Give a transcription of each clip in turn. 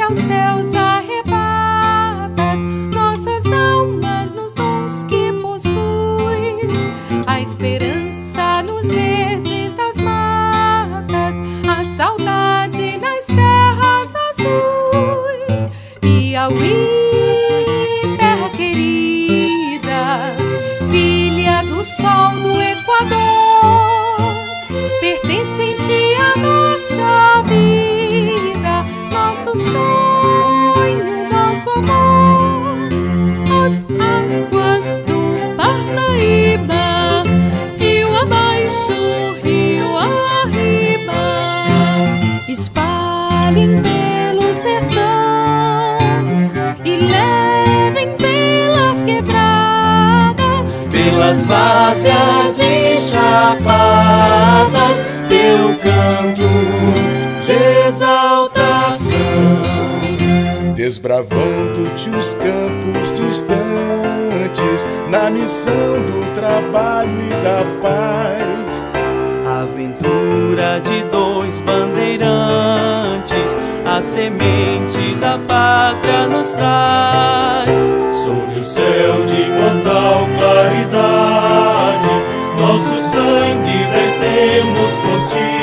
aos céus arrebatas nossas almas nos dons que possuis, a esperança nos verdes das matas, a saudade nas serras azuis. Piauí, terra querida, filha do sol do Equador, pertencente à nossa vida, nosso sonho, nosso amor. As águas do Parnaíba, rio abaixo, rio arriba, espalhem pelo sertão e levem pelas quebradas, pelas várzeas e chapadas, teu canto de exaltação. Desbravando-te os campos distantes, na missão do trabalho e da paz. Aventura de dois bandeirantes, a semente da pátria nos traz. Sob o céu de imortal claridade, nosso sangue vertemos por ti.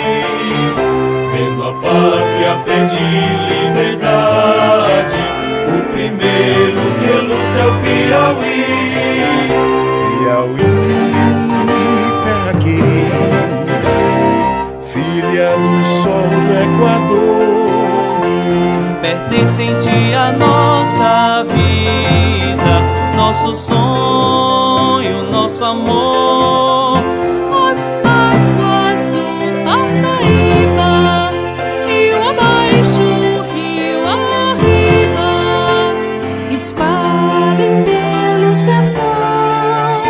Vendo a pátria pedir liberdade, o primeiro que luta é o Piauí. Piauí, terra querida, filha do sol do Equador, pertencente à nossa vida, nosso sonho, nosso amor. as águas do Parnaíba, rio abaixo, rio arriba, espalhem pelo sertão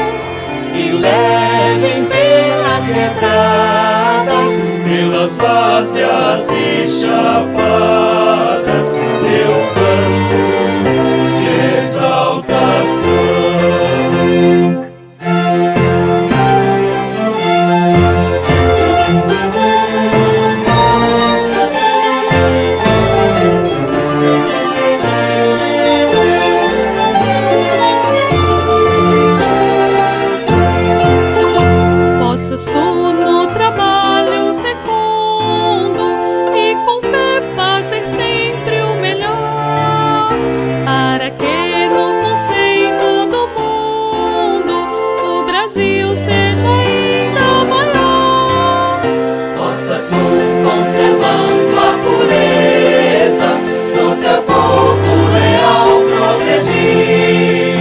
E levem pelas quebradas, pelas várzeas e chapadas, teu canto de exaltação. possas tu no trabalho fecundo e com fé fazer sempre o melhor, para que no conceito do mundo o Brasil seja ainda maior. Possas tu, conservando a pureza do teu povo leal, progredir,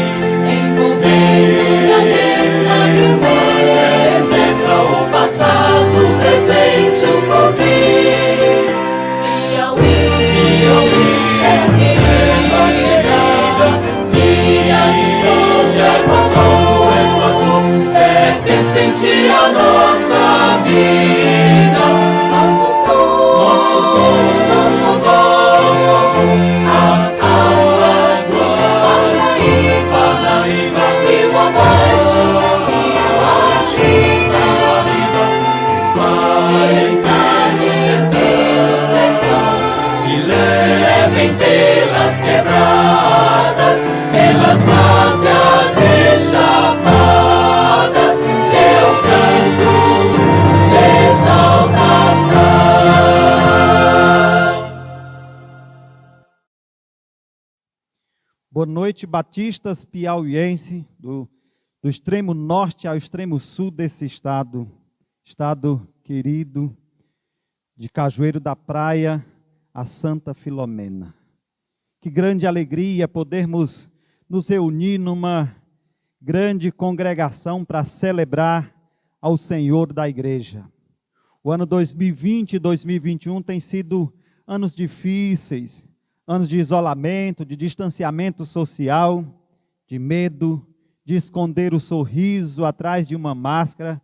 envolvendo na mesma grandeza o passado, o presente, o porvir. Piauí, Piauí, terra querida, filha do sol do Equador, pertencente à nossa vida, nosso sonho, nosso amor. As águas do Parnaíba, rio abaixo, rio arriba, espalhem pelo sertão e levem pelas quebradas, pelas várzeas e chapadas, teu canto de exaltação. Boa noite, batistas piauiense, do extremo norte ao extremo sul desse estado querido, de Cajueiro da Praia a Santa Filomena. Que grande alegria podermos nos reunir numa grande congregação para celebrar ao Senhor da igreja. O ano 2020 e 2021 tem sido anos difíceis, anos de isolamento, de distanciamento social, de medo, de esconder o sorriso atrás de uma máscara,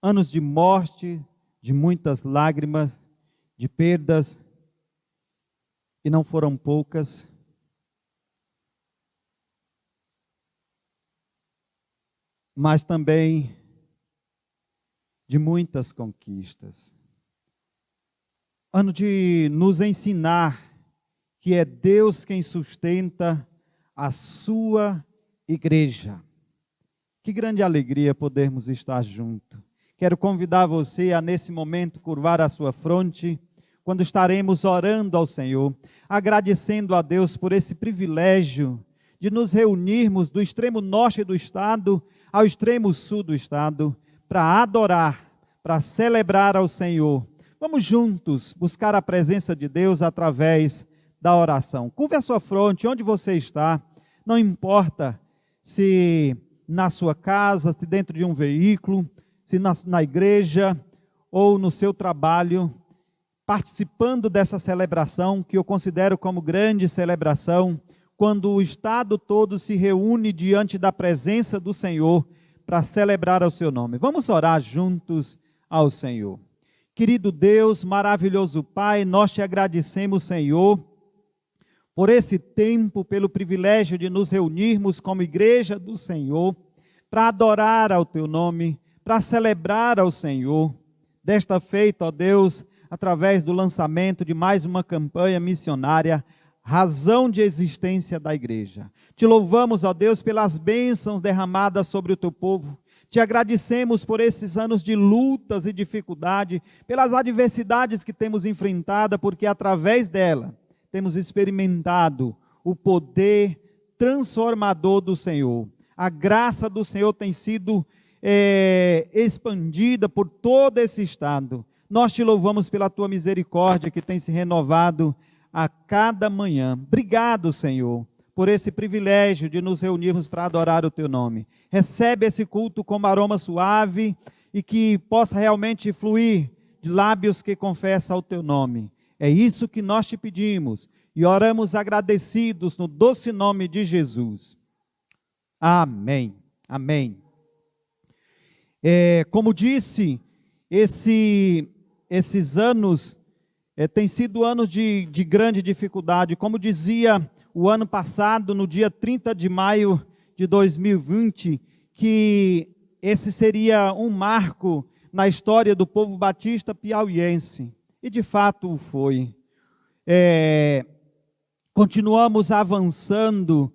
anos de morte, de muitas lágrimas, de perdas, e não foram poucas. Mas também de muitas conquistas. Ano de nos ensinar que é Deus quem sustenta a sua igreja. Que grande alegria podermos estar juntos. Quero convidar você a, nesse momento, curvar a sua fronte, quando estaremos orando ao Senhor, agradecendo a Deus por esse privilégio de nos reunirmos do extremo norte do estado ao extremo sul do estado, para adorar, para celebrar ao Senhor. Vamos juntos buscar a presença de Deus através da oração. Curve a sua fronte, onde você está, não importa se na sua casa, se dentro de um veículo, se na igreja ou no seu trabalho, participando dessa celebração, que eu considero como grande celebração, quando o estado todo se reúne diante da presença do Senhor para celebrar ao seu nome. Vamos orar juntos ao Senhor. Querido Deus, maravilhoso Pai, nós te agradecemos, Senhor, por esse tempo, pelo privilégio de nos reunirmos como igreja do Senhor, para adorar ao teu nome, para celebrar ao Senhor. Desta feita, ó Deus, através do lançamento de mais uma campanha missionária, razão de existência da igreja. Te louvamos, ó Deus, pelas bênçãos derramadas sobre o teu povo. Te agradecemos por esses anos de lutas e dificuldade, pelas adversidades que temos enfrentado, porque através dela temos experimentado o poder transformador do Senhor. A graça do Senhor tem sido expandida por todo esse estado. Nós te louvamos pela tua misericórdia que tem se renovado a cada manhã. Obrigado, Senhor, por esse privilégio de nos reunirmos para adorar o teu nome. Recebe esse culto como aroma suave e que possa realmente fluir de lábios que confessam o teu nome. É isso que nós te pedimos e oramos agradecidos no doce nome de Jesus. Amém. Amém. Como disse, esses anos têm sido anos de grande dificuldade. Como dizia o ano passado, no dia 30 de maio de 2020, que esse seria um marco na história do povo batista piauiense. E de fato o foi. Continuamos avançando,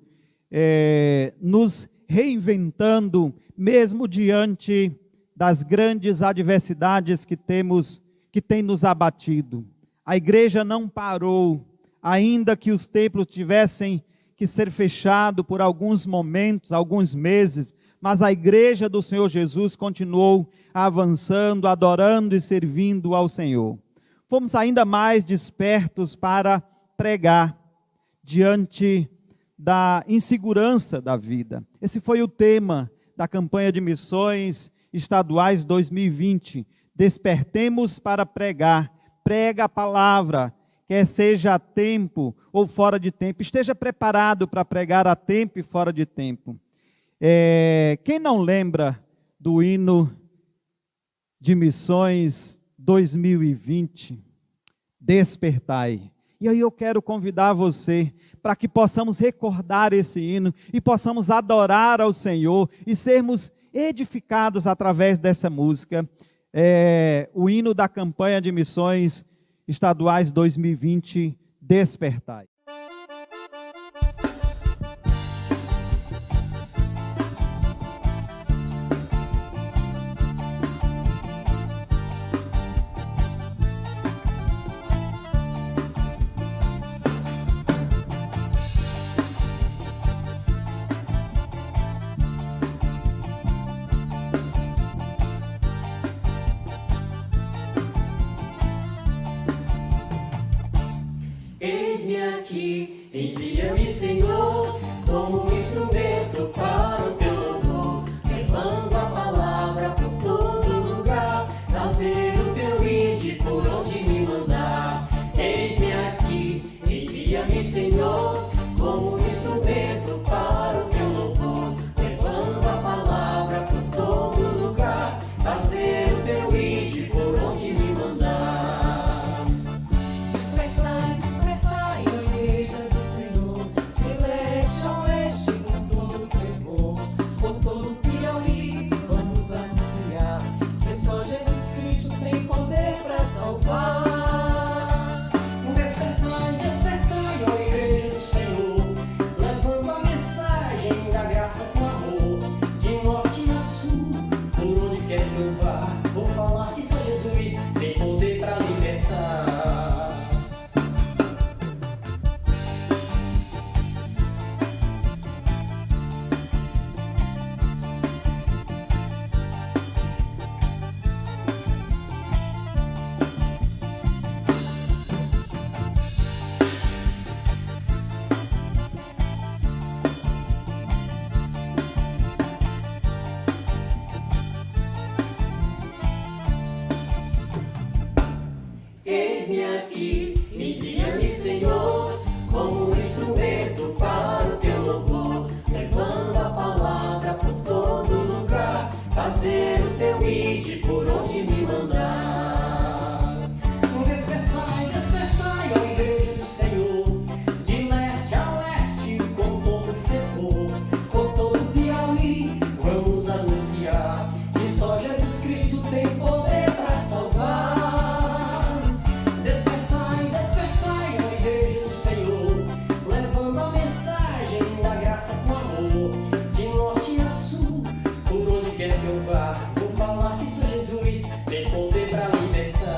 nos reinventando, mesmo diante das grandes adversidades que têm nos abatido. A igreja não parou, ainda que os templos tivessem que ser fechados por alguns momentos, alguns meses, mas a igreja do Senhor Jesus continuou avançando, adorando e servindo ao Senhor. Fomos ainda mais despertos para pregar diante da insegurança da vida. Esse foi o tema da campanha de missões estaduais 2020. Despertemos para pregar. Prega a palavra, quer seja a tempo ou fora de tempo. Esteja preparado para pregar a tempo e fora de tempo. Quem não lembra do hino de missões 2020? Despertai. E aí eu quero convidar você para que possamos recordar esse hino e possamos adorar ao Senhor e sermos edificados através dessa música. O hino da campanha de missões estaduais 2020, Despertai. Eis-me aqui, envia-me, Senhor, como um instrumento para o teu louvor, levando a palavra por todo lugar, trazer o teu ide por onde me mandar. Eis-me aqui, envia-me, Senhor, como um instrumento para o teu louvor, levando a palavra por todo lugar, trazer o teu ide por onde me mandar. Despertai, despertai, ó eis-me aqui, envia-me, Senhor, como um instrumento para o teu louvor, levando a palavra por todo lugar, fazer o teu ide por onde me mandar. Despertai, despertai, ó igreja do Senhor, de leste a oeste, com todo fervor, por todo Piauí, vamos anunciar que só Jesus Cristo tem poder para salvar. Despertai, despertai, ó igreja do Senhor, levando a mensagem da graça com amor, de norte a sul, por onde quer que eu vá, vou falar que só Jesus tem poder para libertar.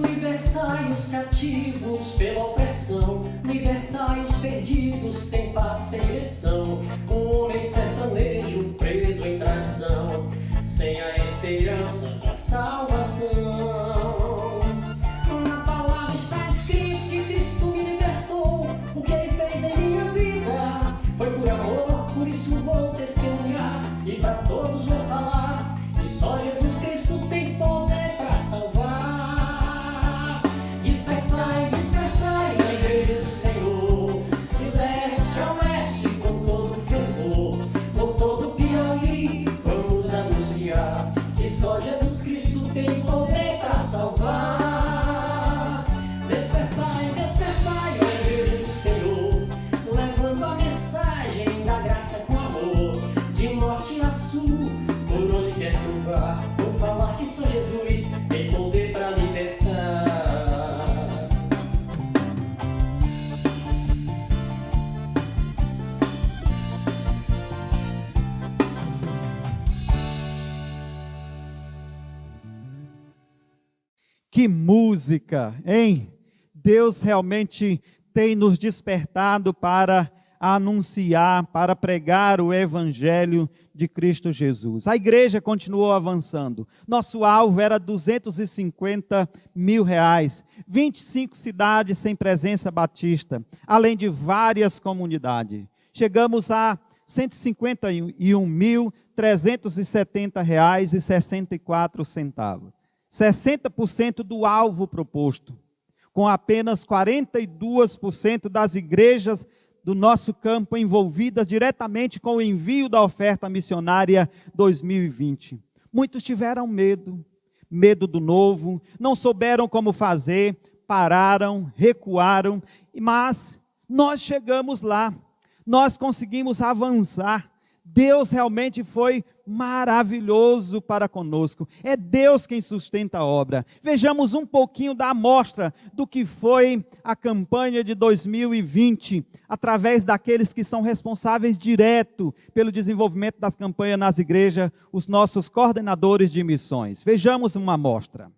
Libertai os cativos pela opressão, libertai os perdidos sem paz, sem direção. Um homem sertanejo preso em traição, sem a esperança da salvação. Na palavra está escrito que Cristo me libertou, o que Ele fez em minha vida foi por amor, por isso vou testemunhar e para todos vou falar que só Jesus Cristo tem poder para salvar. Despertai, despertai, a igreja do Senhor, de leste a oeste, com todo fervor, por todo Piauí, vamos anunciar que só Jesus Cristo tem poder para salvar. Despertai, despertai, a igreja do Senhor, levando a mensagem da graça com amor, de norte a sul, por onde quer que eu vá, vou falar que só Jesus tem poder para libertar. Que música, hein? Deus realmente tem nos despertado para anunciar, para pregar o Evangelho de Cristo Jesus. A igreja continuou avançando. Nosso alvo era R$250 mil, 25 cidades sem presença batista, além de várias comunidades. Chegamos a R$151.370,64. 60% do alvo proposto, com apenas 42% das igrejas do nosso campo envolvidas diretamente com o envio da oferta missionária 2020. Muitos tiveram medo do novo, não souberam como fazer, pararam, recuaram, mas nós chegamos lá, nós conseguimos avançar. Deus realmente foi maravilhoso para conosco. É Deus quem sustenta a obra. Vejamos um pouquinho da amostra do que foi a campanha de 2020, através daqueles que são responsáveis direto pelo desenvolvimento das campanhas nas igrejas, os nossos coordenadores de missões. Vejamos uma amostra.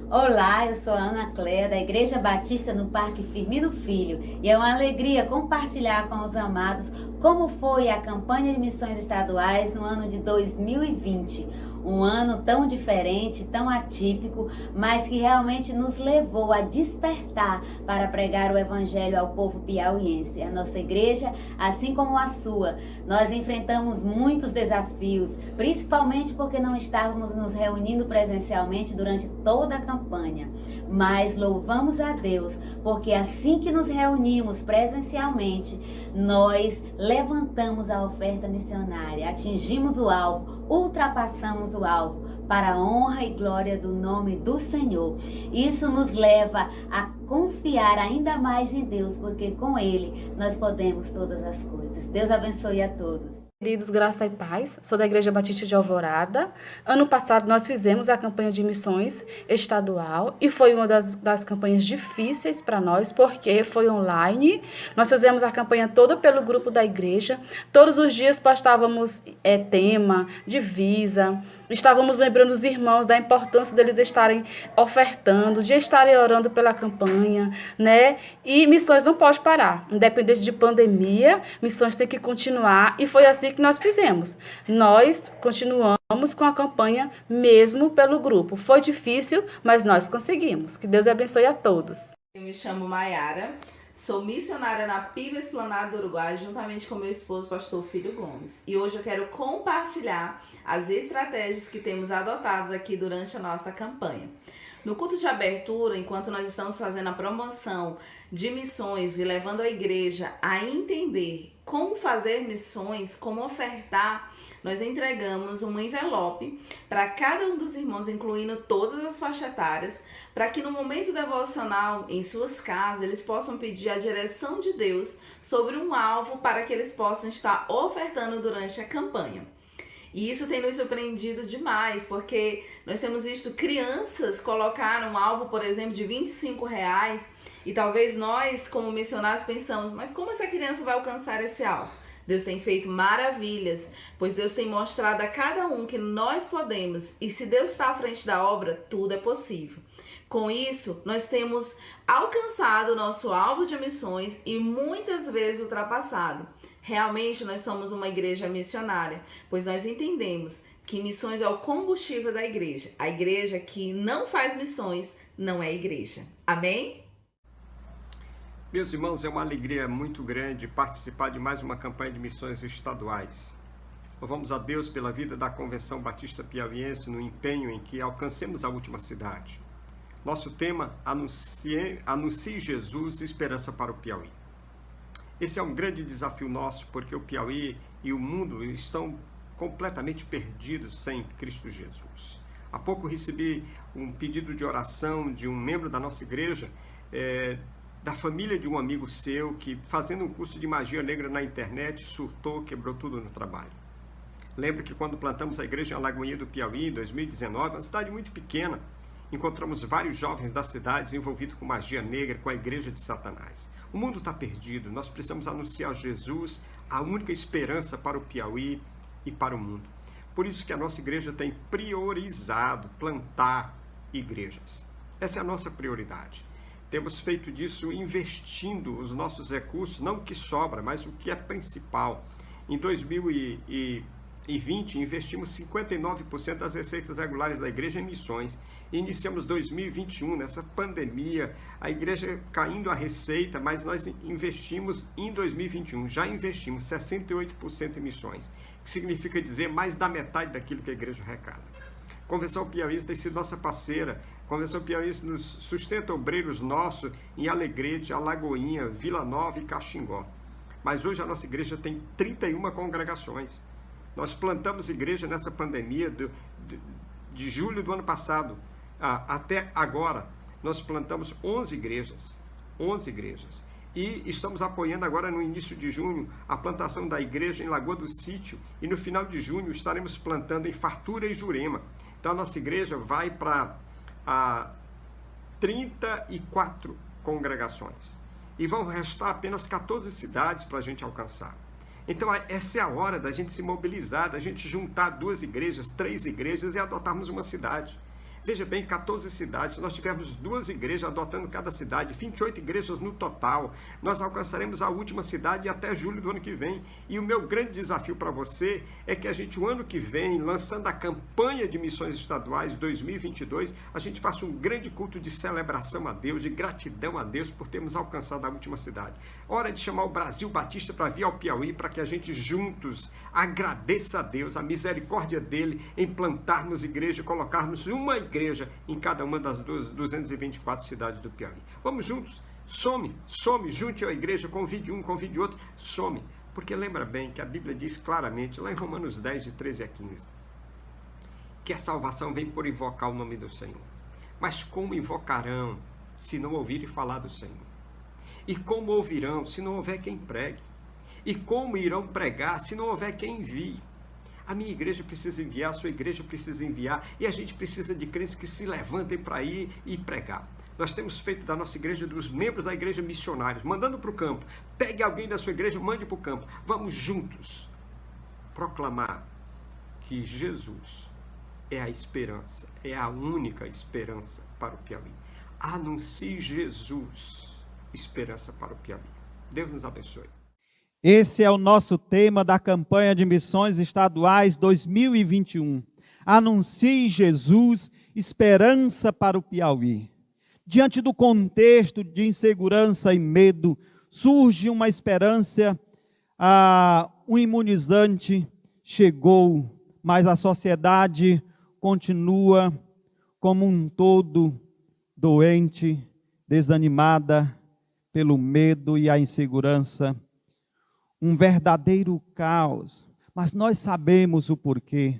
Olá, eu sou a Ana Cléia, da Igreja Batista no Parque Firmino Filho, e é uma alegria compartilhar com os amados como foi a campanha de missões estaduais no ano de 2020. Um ano tão diferente, tão atípico, mas que realmente nos levou a despertar para pregar o Evangelho ao povo piauiense. A nossa igreja, assim como a sua, nós enfrentamos muitos desafios, principalmente porque não estávamos nos reunindo presencialmente durante toda a campanha. Mas louvamos a Deus, porque assim que nos reunimos presencialmente, nós levantamos a oferta missionária, atingimos o alvo, ultrapassamos o alvo, para a honra e glória do nome do Senhor. Isso nos leva a confiar ainda mais em Deus, porque com Ele nós podemos todas as coisas. Deus abençoe a todos. Queridos, graça e paz, sou da Igreja Batista de Alvorada. Ano passado nós fizemos a campanha de missões estadual e foi uma das campanhas difíceis para nós, porque foi online. Nós fizemos a campanha toda pelo grupo da igreja. Todos os dias postávamos tema, divisa, estávamos lembrando os irmãos da importância deles estarem ofertando, de estarem orando pela campanha, né? E missões não pode parar, independente de pandemia, missões têm que continuar e foi assim que nós fizemos. Nós continuamos com a campanha mesmo pelo grupo. Foi difícil, mas nós conseguimos. Que Deus abençoe a todos. Eu me chamo Maiara, sou missionária na PIB Esplanada do Uruguai, juntamente com meu esposo, pastor Filho Gomes. E hoje eu quero compartilhar as estratégias que temos adotado aqui durante a nossa campanha. No culto de abertura, enquanto nós estamos fazendo a promoção de missões e levando a igreja a entender como fazer missões, como ofertar, nós entregamos um envelope para cada um dos irmãos, incluindo todas as faixas etárias, para que no momento devocional, em suas casas, eles possam pedir a direção de Deus sobre um alvo para que eles possam estar ofertando durante a campanha. E isso tem nos surpreendido demais, porque nós temos visto crianças colocar um alvo, por exemplo, de R$25, e talvez nós, como missionários, pensamos, mas como essa criança vai alcançar esse alvo? Deus tem feito maravilhas, pois Deus tem mostrado a cada um que nós podemos, e se Deus está à frente da obra, tudo é possível. Com isso, nós temos alcançado o nosso alvo de missões e muitas vezes ultrapassado. Realmente nós somos uma igreja missionária, pois nós entendemos que missões é o combustível da igreja. A igreja que não faz missões não é igreja. Amém? Meus irmãos, é uma alegria muito grande participar de mais uma campanha de missões estaduais. Louvamos a Deus pela vida da Convenção Batista Piauiense no empenho em que alcancemos a última cidade. Nosso tema, Anuncie Jesus, Esperança para o Piauí. Esse é um grande desafio nosso, porque o Piauí e o mundo estão completamente perdidos sem Cristo Jesus. Há pouco recebi um pedido de oração de um membro da nossa igreja, da família de um amigo seu, que fazendo um curso de magia negra na internet, surtou, quebrou tudo no trabalho. Lembro que quando plantamos a igreja em Alagoinha do Piauí, em 2019, uma cidade muito pequena, encontramos vários jovens da cidade envolvidos com magia negra, com a igreja de Satanás. O mundo está perdido, nós precisamos anunciar Jesus, a única esperança para o Piauí e para o mundo. Por isso que a nossa igreja tem priorizado plantar igrejas. Essa é a nossa prioridade. Temos feito disso investindo os nossos recursos, não o que sobra, mas o que é principal. Em 2020, investimos 59% das receitas regulares da igreja em missões. Iniciamos 2021, nessa pandemia, a igreja caindo a receita, mas nós investimos em 2021, já investimos 68% em missões, que significa dizer mais da metade daquilo que a igreja arrecada. Convenção Piauiense tem sido nossa parceira. Convenção Piauiense nos sustenta obreiros nossos em Alegrete, Alagoinha, Vila Nova e Caxingó. Mas hoje a nossa igreja tem 31 congregações. Nós plantamos igreja nessa pandemia de julho do ano passado até agora. Nós plantamos 11 igrejas. E estamos apoiando agora no início de junho a plantação da igreja em Lagoa do Sítio. E no final de junho estaremos plantando em Fartura e Jurema. Então a nossa igreja vai para 34 congregações. E vão restar apenas 14 cidades para a gente alcançar. Então essa é a hora da gente se mobilizar, da gente juntar 2 igrejas, 3 igrejas e adotarmos uma cidade. Veja bem, 14 cidades, se nós tivermos 2 igrejas adotando cada cidade, 28 igrejas no total, nós alcançaremos a última cidade até julho do ano que vem. E o meu grande desafio para você é que a gente, o ano que vem, lançando a campanha de missões estaduais 2022, a gente faça um grande culto de celebração a Deus, de gratidão a Deus por termos alcançado a última cidade. Hora de chamar o Brasil Batista para vir ao Piauí, para que a gente juntos agradeça a Deus, a misericórdia dele em plantarmos igreja e colocarmos uma igreja em cada uma das 224 cidades do Piauí. Vamos juntos, some, junte a igreja, convide um, convide outro, some. Porque lembra bem que a Bíblia diz claramente, lá em Romanos 10, de 13 a 15, que a salvação vem por invocar o nome do Senhor. Mas como invocarão se não ouvirem falar do Senhor? E como ouvirão se não houver quem pregue? E como irão pregar se não houver quem envie? A minha igreja precisa enviar, a sua igreja precisa enviar, e a gente precisa de crentes que se levantem para ir e pregar. Nós temos feito da nossa igreja, dos membros da igreja missionários, mandando para o campo. Pegue alguém da sua igreja, mande para o campo. Vamos juntos proclamar que Jesus é a esperança, é a única esperança para o Piauí. Anuncie Jesus, esperança para o Piauí. Deus nos abençoe. Esse é o nosso tema da campanha de missões estaduais 2021. Anuncie Jesus, esperança para o Piauí. Diante do contexto de insegurança e medo, surge uma esperança, um imunizante chegou, mas a sociedade continua como um todo doente, desanimada pelo medo e a insegurança. Um verdadeiro caos, mas nós sabemos o porquê.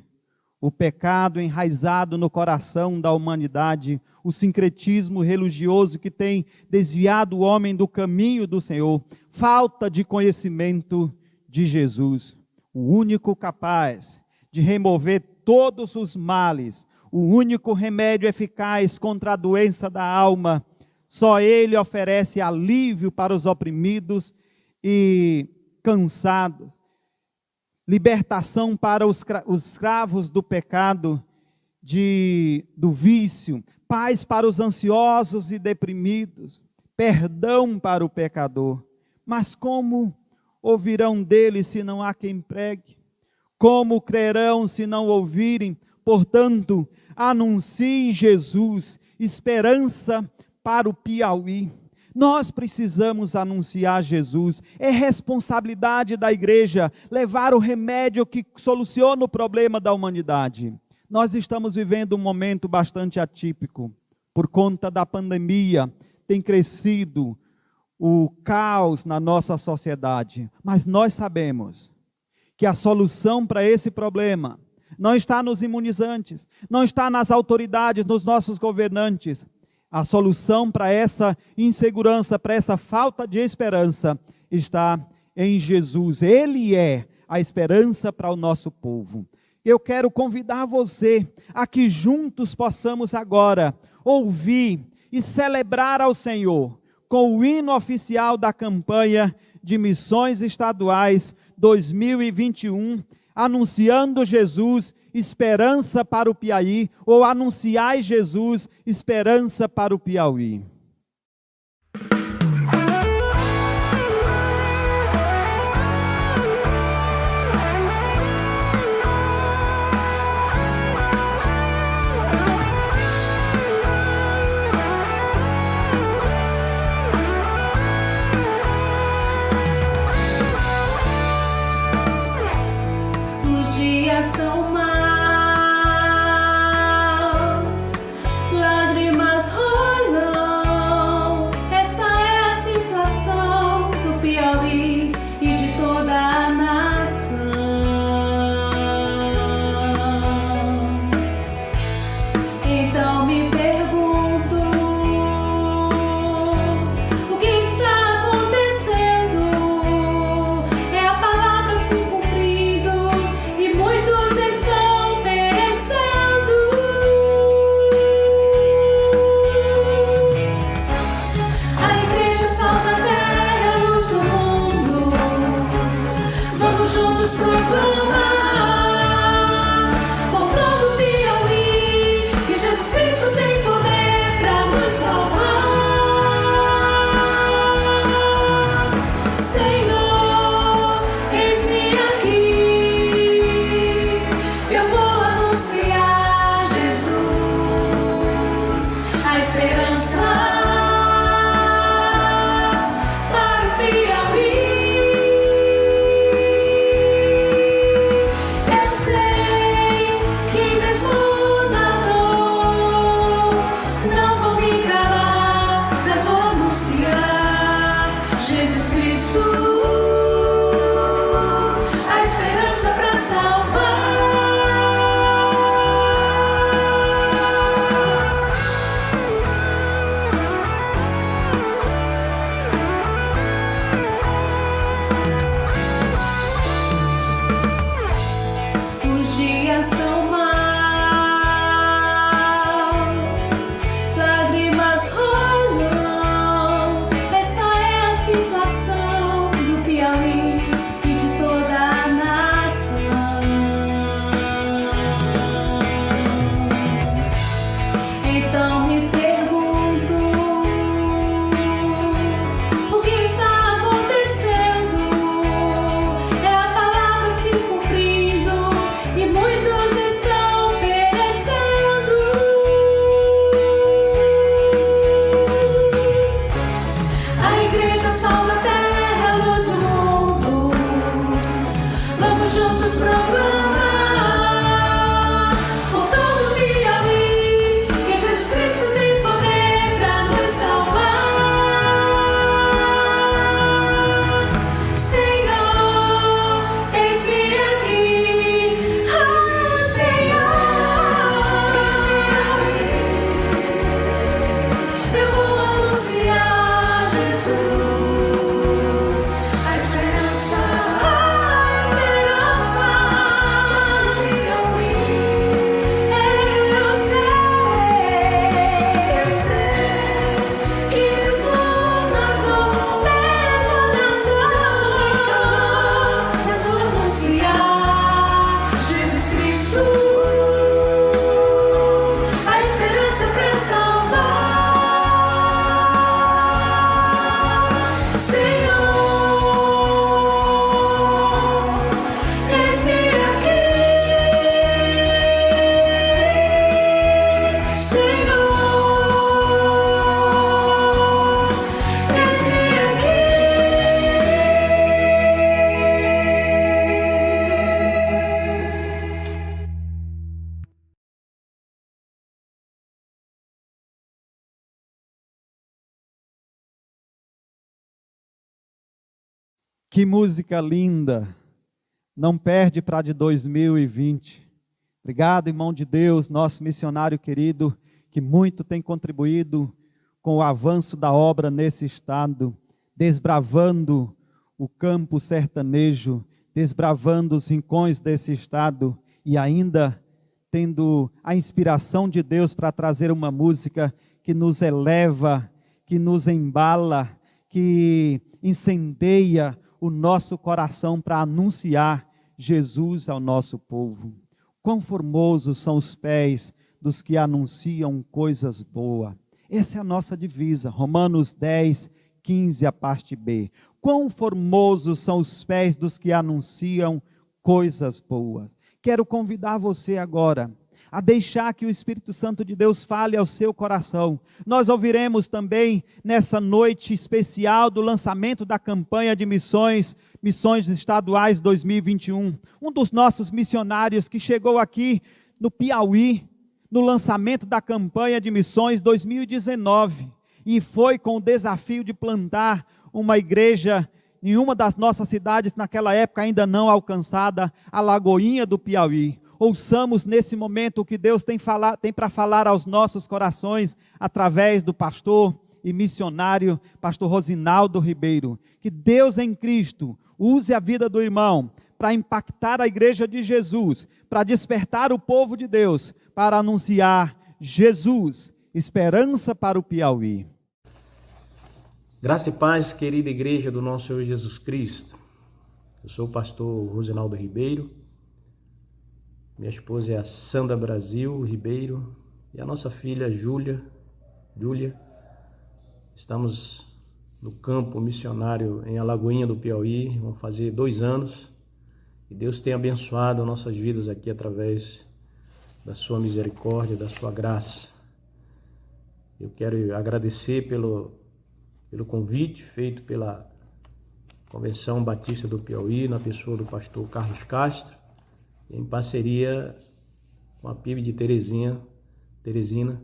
O pecado enraizado no coração da humanidade, o sincretismo religioso que tem desviado o homem do caminho do Senhor, falta de conhecimento de Jesus, o único capaz de remover todos os males, o único remédio eficaz contra a doença da alma. Só Ele oferece alívio para os oprimidos e cansados, libertação para os escravos do pecado, do vício, paz para os ansiosos e deprimidos, perdão para o pecador. Mas como ouvirão dele se não há quem pregue? Como crerão se não ouvirem? Portanto, anuncie Jesus, esperança para o Piauí. Nós precisamos anunciar Jesus. É responsabilidade da igreja levar o remédio que soluciona o problema da humanidade. Nós estamos vivendo um momento bastante atípico. Por conta da pandemia, tem crescido o caos na nossa sociedade. Mas nós sabemos que a solução para esse problema não está nos imunizantes, não está nas autoridades, nos nossos governantes. A solução para essa insegurança, para essa falta de esperança, está em Jesus. Ele é a esperança para o nosso povo. Eu quero convidar você a que juntos possamos agora ouvir e celebrar ao Senhor com o hino oficial da campanha de missões estaduais 2021, anunciando Jesus, esperança para o Piauí, ou anunciai Jesus, esperança para o Piauí. Os dias são maus, lágrimas rolam. Essa é a situação do Piauí e de toda a nação. Então me pergunto, o que está acontecendo? É a palavra se cumprindo e muitos estão perecendo. A igreja salva a terra, é a luz do mundo. Vamos juntos proclamar por todo o Piauí que Jesus Cristo tem poder para nos salvar. Senhor, eis-me aqui, eu vou anunciar Jesus, a esperança para o Piauí. Eu sei que mesmo na dor, não vou me calar, mas vou anunciar Jesus Cristo, a esperança para salvar. Que música linda, não perde para de 2020. Obrigado, irmão de Deus, nosso missionário querido, que muito tem contribuído com o avanço da obra nesse estado, desbravando o campo sertanejo, desbravando os rincões desse estado e ainda tendo a inspiração de Deus para trazer uma música que nos eleva, que nos embala, que incendeia o nosso coração para anunciar Jesus ao nosso povo. Quão formosos são os pés dos que anunciam coisas boas. Essa é a nossa divisa, Romanos 10, 15, a parte B. Quão formosos são os pés dos que anunciam coisas boas. Quero convidar você agora a deixar que o Espírito Santo de Deus fale ao seu coração. Nós ouviremos também nessa noite especial do lançamento da campanha de missões estaduais 2021. Um dos nossos missionários que chegou aqui no Piauí, no lançamento da campanha de missões 2019, e foi com o desafio de plantar uma igreja em uma das nossas cidades, naquela época ainda não alcançada, a Lagoinha do Piauí. Ouçamos nesse momento o que Deus tem para falar aos nossos corações, através do pastor e missionário, pastor Rosinaldo Ribeiro. Que Deus em Cristo use a vida do irmão para impactar a igreja de Jesus, para despertar o povo de Deus, para anunciar Jesus, esperança para o Piauí. Graça e paz, querida igreja do nosso Senhor Jesus Cristo. Eu sou o pastor Rosinaldo Ribeiro. Minha esposa é a Sandra Brasil Ribeiro e a nossa filha Júlia. Estamos no campo missionário em Alagoinha do Piauí, vamos fazer 2 anos. E Deus tem abençoado nossas vidas aqui através da sua misericórdia, da sua graça. Eu quero agradecer pelo convite feito pela Convenção Batista do Piauí, na pessoa do pastor Carlos Castro, em parceria com a PIB de Teresina,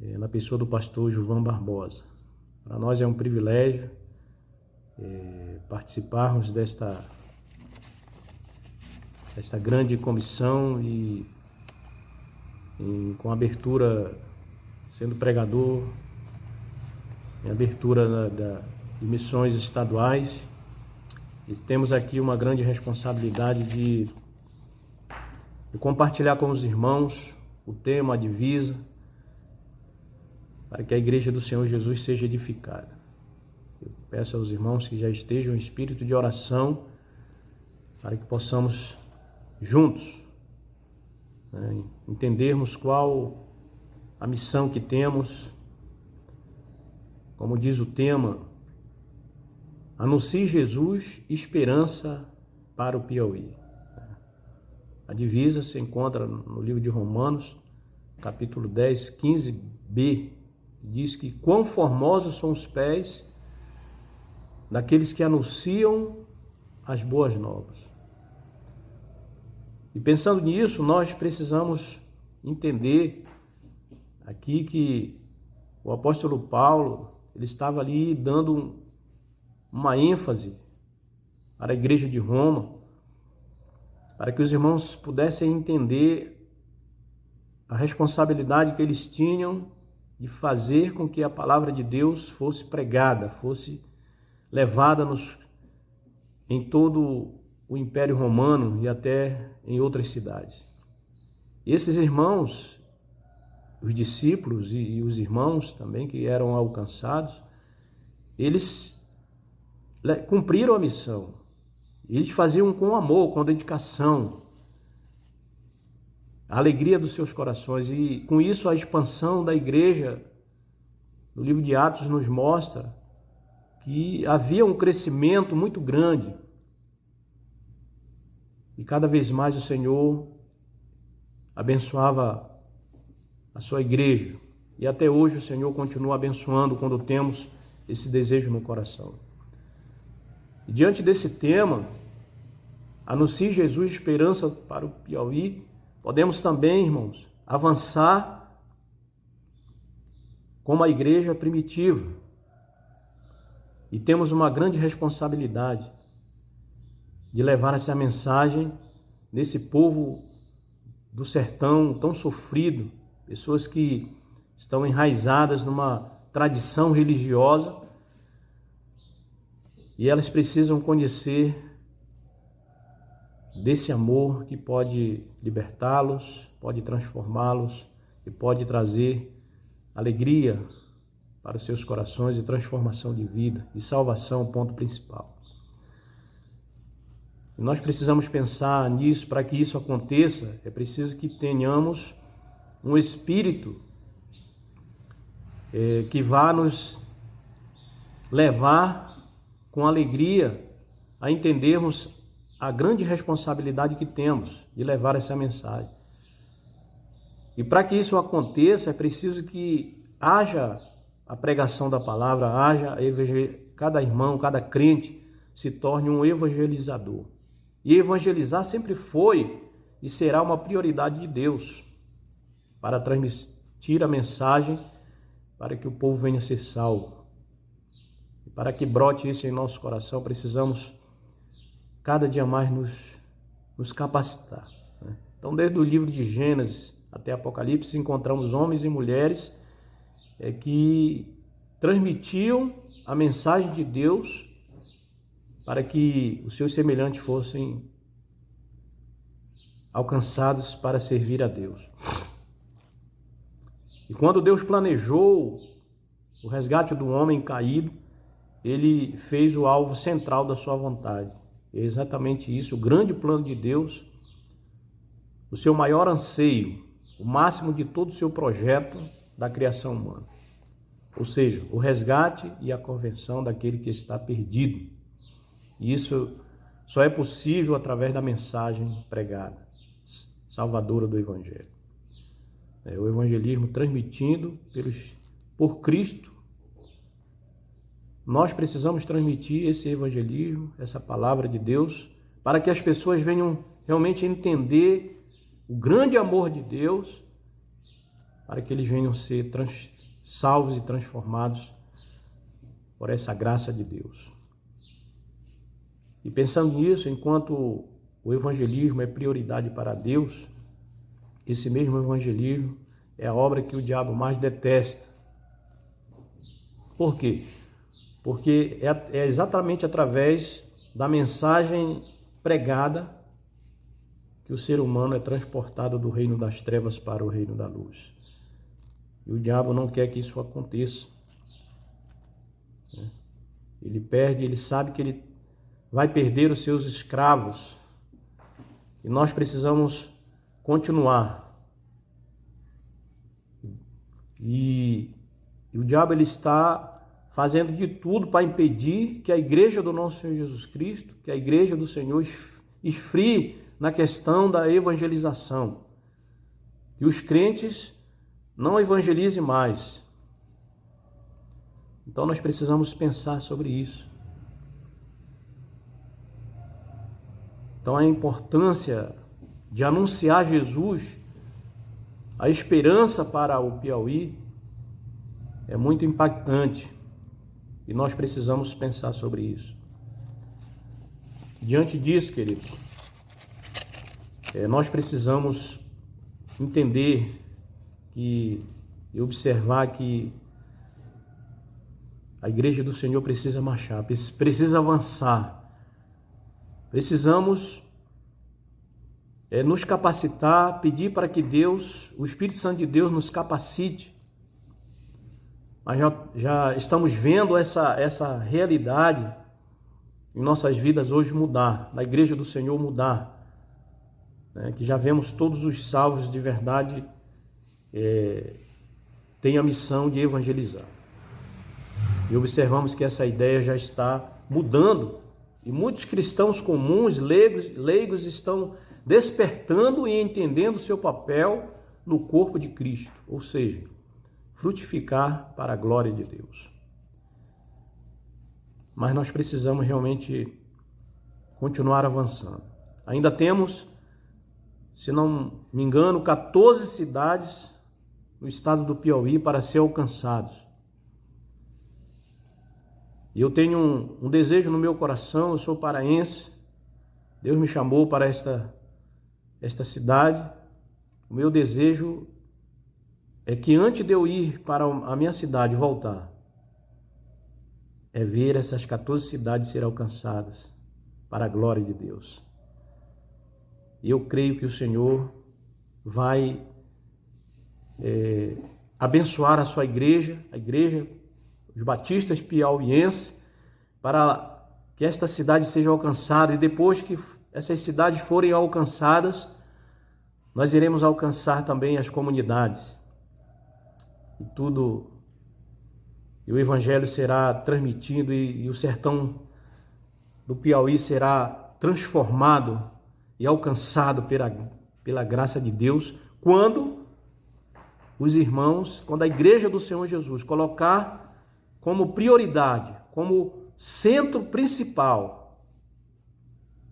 na pessoa do pastor Gilvan Barbosa. Para nós é um privilégio participarmos desta grande comissão e com abertura, sendo pregador, em abertura de missões estaduais. E temos aqui uma grande responsabilidade de compartilhar com os irmãos o tema, a divisa, para que a igreja do Senhor Jesus seja edificada. Eu peço aos irmãos que já estejam em espírito de oração, para que possamos juntos entendermos qual a missão que temos. Como diz o tema, anuncie Jesus, esperança para o Piauí. A divisa se encontra no livro de Romanos, capítulo 10, 15b, diz que quão formosos são os pés daqueles que anunciam as boas novas. E pensando nisso, nós precisamos entender aqui que o apóstolo Paulo, ele estava ali dando uma ênfase para a igreja de Roma, para que os irmãos pudessem entender a responsabilidade que eles tinham de fazer com que a palavra de Deus fosse pregada, fosse levada em todo o Império Romano e até em outras cidades. E esses irmãos, os discípulos e os irmãos também que eram alcançados, eles cumpriram a missão. Eles faziam com amor, com dedicação, a alegria dos seus corações. E com isso a expansão da igreja, no livro de Atos nos mostra que havia um crescimento muito grande. E cada vez mais o Senhor abençoava a sua igreja. E até hoje o Senhor continua abençoando quando temos esse desejo no coração. E diante desse tema, Anuncie Jesus, esperança para o Piauí, podemos também, irmãos, avançar como a igreja primitiva. E temos uma grande responsabilidade de levar essa mensagem nesse povo do sertão tão sofrido, pessoas que estão enraizadas numa tradição religiosa e elas precisam conhecer desse amor que pode libertá-los, pode transformá-los e pode trazer alegria para os seus corações e transformação de vida e salvação, ponto principal. E nós precisamos pensar nisso. Para que isso aconteça, é preciso que tenhamos um espírito que vá nos levar com alegria a entendermos a grande responsabilidade que temos de levar essa mensagem. E para que isso aconteça, é preciso que haja a pregação da palavra, cada irmão, cada crente se torne um evangelizador. E evangelizar sempre foi e será uma prioridade de Deus para transmitir a mensagem para que o povo venha a ser salvo. E para que brote isso em nosso coração, precisamos cada dia mais nos capacitar, né? Então, desde o livro de Gênesis até Apocalipse, encontramos homens e mulheres que transmitiam a mensagem de Deus para que os seus semelhantes fossem alcançados para servir a Deus. E quando Deus planejou o resgate do homem caído, Ele fez o alvo central da sua vontade. É exatamente isso, o grande plano de Deus, o seu maior anseio, o máximo de todo o seu projeto da criação humana. Ou seja, o resgate e a conversão daquele que está perdido. E isso só é possível através da mensagem pregada, salvadora do Evangelho. É o evangelismo transmitido por Cristo. Nós precisamos transmitir esse evangelismo, essa palavra de Deus, para que as pessoas venham realmente entender o grande amor de Deus, para que eles venham ser salvos e transformados por essa graça de Deus. E pensando nisso, enquanto o evangelismo é prioridade para Deus, esse mesmo evangelismo é a obra que o diabo mais detesta. Por quê? Porque é exatamente através da mensagem pregada que o ser humano é transportado do reino das trevas para o reino da luz. E o diabo não quer que isso aconteça. Ele sabe que ele vai perder os seus escravos. E nós precisamos continuar. E o diabo ele está fazendo de tudo para impedir que a igreja do nosso Senhor Jesus Cristo, que a igreja do Senhor esfrie na questão da evangelização. E os crentes não evangelizem mais. Então nós precisamos pensar sobre isso. Então a importância de anunciar Jesus, a esperança para o Piauí, é muito impactante. E nós precisamos pensar sobre isso. Diante disso, queridos, nós precisamos entender e observar que a igreja do Senhor precisa marchar, precisa avançar. Precisamos nos capacitar, pedir para que Deus, o Espírito Santo de Deus, nos capacite. Mas já estamos vendo essa realidade em nossas vidas hoje mudar, na igreja do Senhor mudar, né? Que já vemos todos os salvos de verdade têm a missão de evangelizar. E observamos que essa ideia já está mudando. E muitos cristãos comuns, leigos estão despertando e entendendo o seu papel no corpo de Cristo, ou seja, frutificar para a glória de Deus. Mas nós precisamos realmente continuar avançando. Ainda temos, se não me engano, 14 cidades no estado do Piauí para ser alcançados. E eu tenho um desejo no meu coração, eu sou paraense, Deus me chamou para esta cidade. O meu desejo é que antes de eu ir para a minha cidade e voltar, é ver essas 14 cidades serem alcançadas para a glória de Deus. E eu creio que o Senhor vai abençoar a sua igreja, os batistas piauienses, para que esta cidade seja alcançada. E depois que essas cidades forem alcançadas, nós iremos alcançar também as comunidades. E o evangelho será transmitido e o sertão do Piauí será transformado e alcançado pela graça de Deus, quando a igreja do Senhor Jesus colocar como prioridade, como centro principal,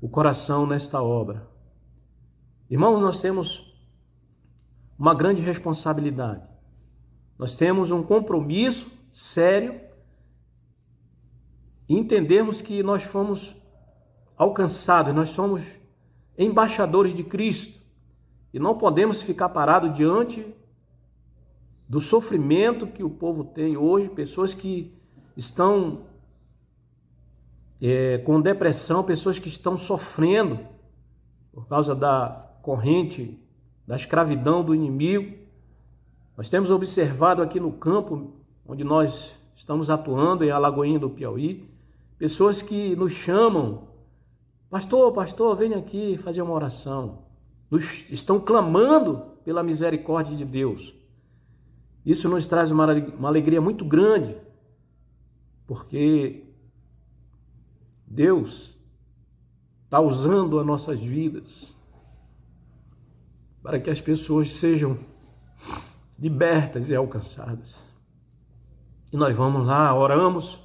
o coração nesta obra. Irmãos, nós temos uma grande responsabilidade. Nós temos um compromisso sério e entendermos que nós fomos alcançados, nós somos embaixadores de Cristo e não podemos ficar parados diante do sofrimento que o povo tem hoje, pessoas que estão com depressão, pessoas que estão sofrendo por causa da corrente, da escravidão do inimigo. Nós temos observado aqui no campo, onde nós estamos atuando, em Alagoinha do Piauí, pessoas que nos chamam, pastor, venha aqui fazer uma oração. Estão clamando pela misericórdia de Deus. Isso nos traz uma alegria muito grande, porque Deus está usando as nossas vidas para que as pessoas sejam libertas e alcançadas. E nós vamos lá, oramos,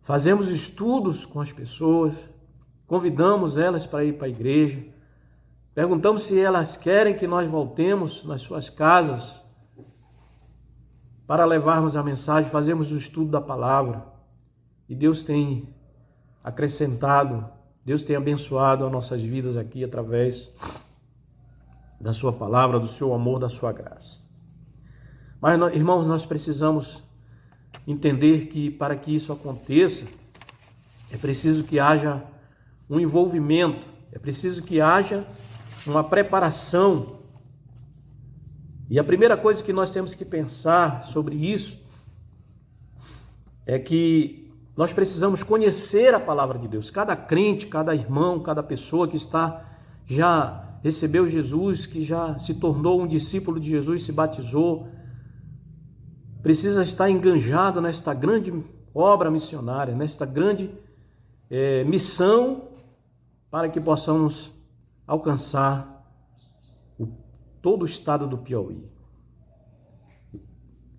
fazemos estudos com as pessoas, convidamos elas para ir para a igreja, perguntamos se elas querem que nós voltemos nas suas casas para levarmos a mensagem, fazemos o estudo da palavra. E Deus tem acrescentado, Deus tem abençoado as nossas vidas aqui através da sua palavra, do seu amor, da sua graça. Mas, irmãos, nós precisamos entender que para que isso aconteça, é preciso que haja um envolvimento, é preciso que haja uma preparação. E a primeira coisa que nós temos que pensar sobre isso é que nós precisamos conhecer a palavra de Deus. Cada crente, cada irmão, cada pessoa que já recebeu Jesus, que já se tornou um discípulo de Jesus, se batizou, precisa estar enganjado nesta grande obra missionária, nesta grande missão, para que possamos alcançar todo o estado do Piauí.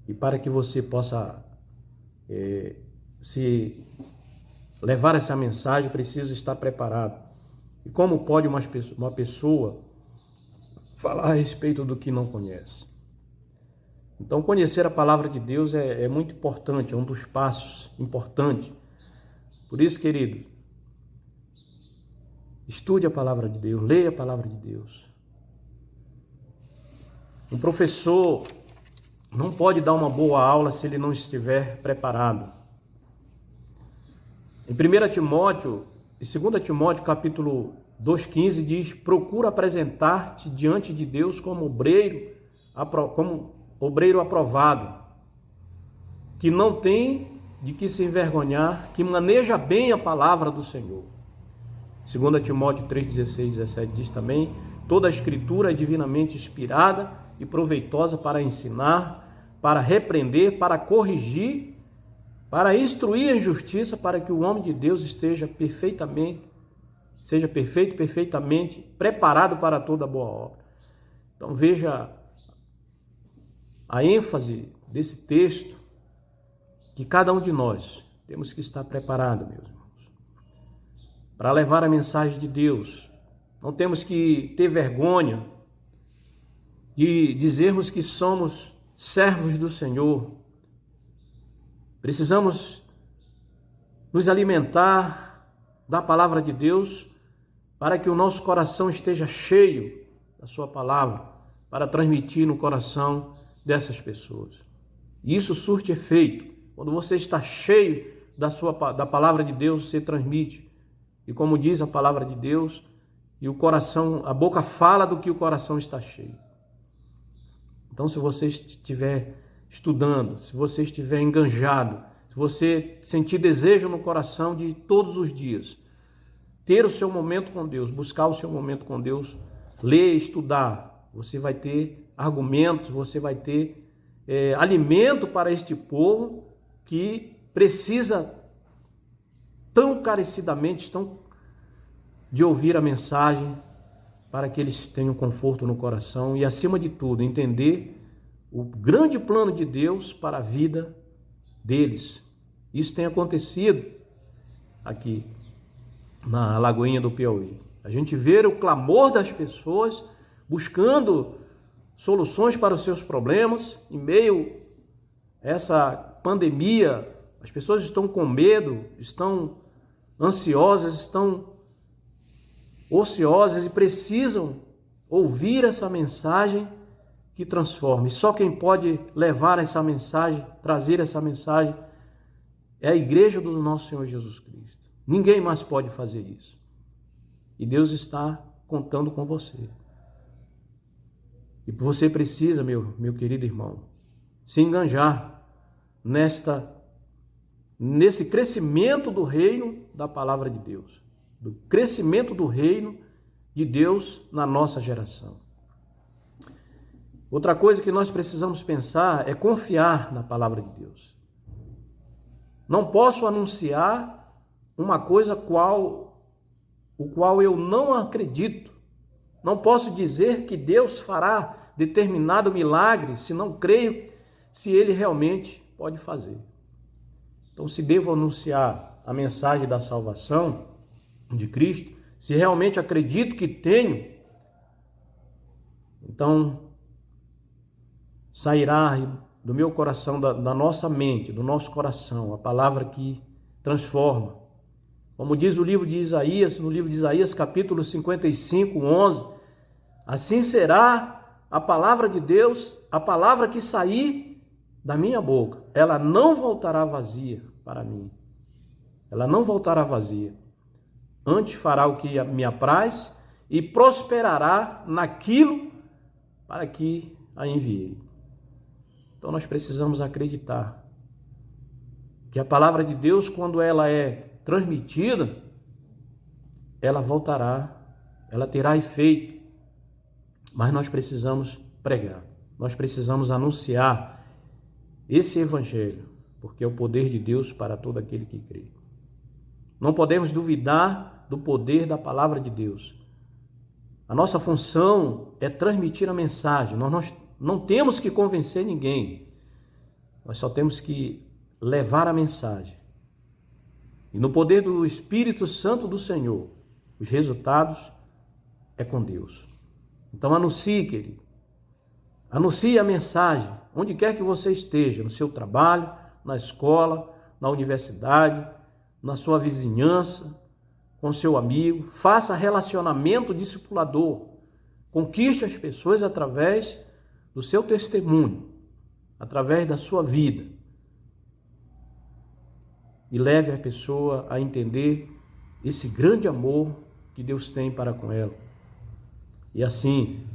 E para que você possa se levar essa mensagem, precisa estar preparado. E como pode uma pessoa falar a respeito do que não conhece? Então, conhecer a palavra de Deus é muito importante, é um dos passos importantes. Por isso, querido, estude a palavra de Deus, leia a palavra de Deus. Um professor não pode dar uma boa aula se ele não estiver preparado. Em 1 Timóteo e 2 Timóteo, capítulo 2,15, diz: procura apresentar-te diante de Deus como obreiro aprovado, que não tem de que se envergonhar, que maneja bem a palavra do Senhor. 2 Timóteo 3,16, 17 diz também: toda a escritura é divinamente inspirada e proveitosa para ensinar, para repreender, para corrigir para instruir em justiça, para que o homem de Deus seja perfeito, perfeitamente preparado para toda boa obra. Então veja a ênfase desse texto, que cada um de nós temos que estar preparado, meus irmãos, para levar a mensagem de Deus. Não temos que ter vergonha de dizermos que somos servos do Senhor. Precisamos nos alimentar da palavra de Deus para que o nosso coração esteja cheio da sua palavra, para transmitir no coração dessas pessoas. E isso surte efeito. Quando você está cheio da palavra de Deus, você transmite. E como diz a palavra de Deus, e o coração, a boca fala do que o coração está cheio. Então, se você estiver estudando, se você estiver enganjado, se você sentir desejo no coração de todos os dias, ter o seu momento com Deus, buscar o seu momento com Deus, ler, estudar, você vai ter argumentos, você vai ter alimento para este povo que precisa tão encarecidamente de ouvir a mensagem, para que eles tenham conforto no coração e, acima de tudo, entender o grande plano de Deus para a vida deles. Isso tem acontecido aqui na Lagoinha do Piauí. A gente vê o clamor das pessoas buscando soluções para os seus problemas em meio a essa pandemia. As pessoas estão com medo, estão ansiosas, estão ociosas e precisam ouvir essa mensagem que transforma. E só quem pode levar essa mensagem, trazer essa mensagem, é a igreja do nosso Senhor Jesus Cristo. Ninguém mais pode fazer isso. E Deus está contando com você. E você precisa, meu querido irmão, se enganjar nesse crescimento do reino da palavra de Deus, do crescimento do reino de Deus na nossa geração. Outra coisa que nós precisamos pensar é confiar na palavra de Deus. Não posso anunciar uma coisa o qual eu não acredito. Não posso dizer que Deus fará determinado milagre se não creio se Ele realmente pode fazer. Então, se devo anunciar a mensagem da salvação de Cristo, se realmente acredito que tenho, então sairá do meu coração, da nossa mente, do nosso coração, a palavra que transforma. Como diz o livro de Isaías, no livro de Isaías, capítulo 55, 11, assim será a palavra de Deus, a palavra que sair da minha boca, ela não voltará vazia para mim. Ela não voltará vazia. Antes fará o que me apraz e prosperará naquilo para que a enviei. Então nós precisamos acreditar que a palavra de Deus, quando ela é transmitida, ela voltará, ela terá efeito. Mas nós precisamos pregar, nós precisamos anunciar esse evangelho, porque é o poder de Deus para todo aquele que crê. Não podemos duvidar do poder da palavra de Deus. A nossa função é transmitir a mensagem. Nós não temos que convencer ninguém. Nós só temos que levar a mensagem. E no poder do Espírito Santo do Senhor, os resultados é com Deus. Então anuncie, querido. Anuncie a mensagem, onde quer que você esteja, no seu trabalho, na escola, na universidade, na sua vizinhança, com seu amigo. Faça relacionamento discipulador. Conquiste as pessoas através do seu testemunho, através da sua vida. E leve a pessoa a entender esse grande amor que Deus tem para com ela. E assim,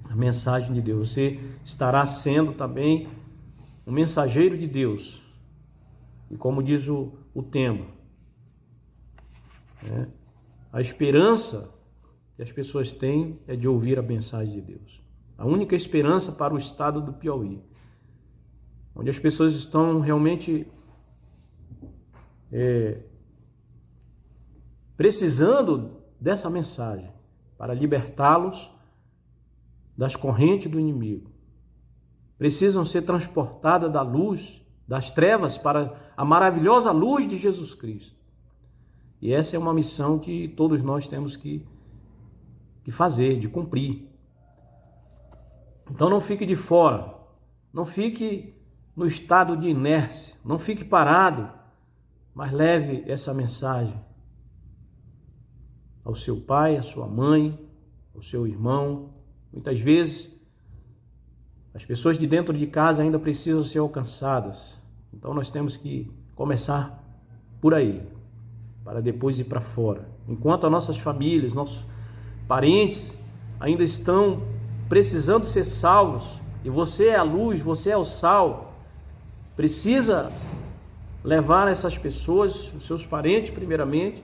a mensagem de Deus, você estará sendo também um mensageiro de Deus. E como diz o tema, a esperança que as pessoas têm é de ouvir a mensagem de Deus. A única esperança para o estado do Piauí, onde as pessoas estão realmente precisando dessa mensagem para libertá-los das correntes do inimigo. Precisam ser transportadas da luz, das trevas, para a maravilhosa luz de Jesus Cristo. E essa é uma missão que todos nós temos que fazer, de cumprir. Então não fique de fora, não fique no estado de inércia, não fique parado, mas leve essa mensagem ao seu pai, à sua mãe, ao seu irmão. Muitas vezes as pessoas de dentro de casa ainda precisam ser alcançadas. Então nós temos que começar por aí, para depois ir para fora. Enquanto as nossas famílias, nossos parentes ainda estão precisando ser salvos, e você é a luz, você é o sal, precisa levar essas pessoas, os seus parentes primeiramente,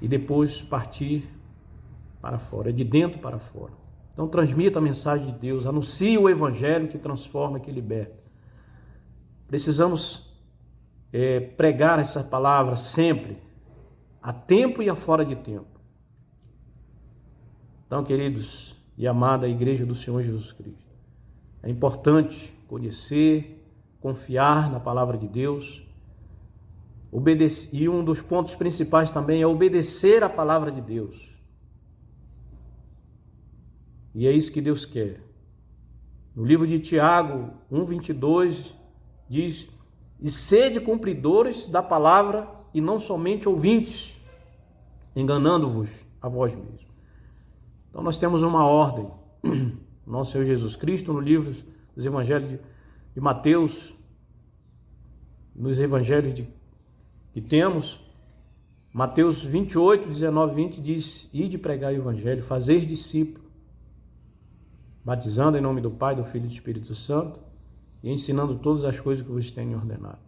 e depois partir para fora, é de dentro para fora. Então transmita a mensagem de Deus, anuncie o evangelho que transforma, que liberta. Precisamos pregar essa palavra sempre, a tempo e a fora de tempo. Então, queridos e amada Igreja do Senhor Jesus Cristo, é importante conhecer, confiar na palavra de Deus, obedecer, e um dos pontos principais também é obedecer a palavra de Deus. E é isso que Deus quer. No livro de Tiago 1:22 diz: e sede cumpridores da palavra e não somente ouvintes, enganando-vos a vós mesmos. Então nós temos uma ordem. Nosso Senhor Jesus Cristo, no livro dos Evangelhos de Mateus, nos Evangelhos que temos, Mateus 28, 19, 20 diz: ide pregar o Evangelho, fazer discípulos, batizando em nome do Pai, do Filho e do Espírito Santo, e ensinando todas as coisas que vos tenho ordenado.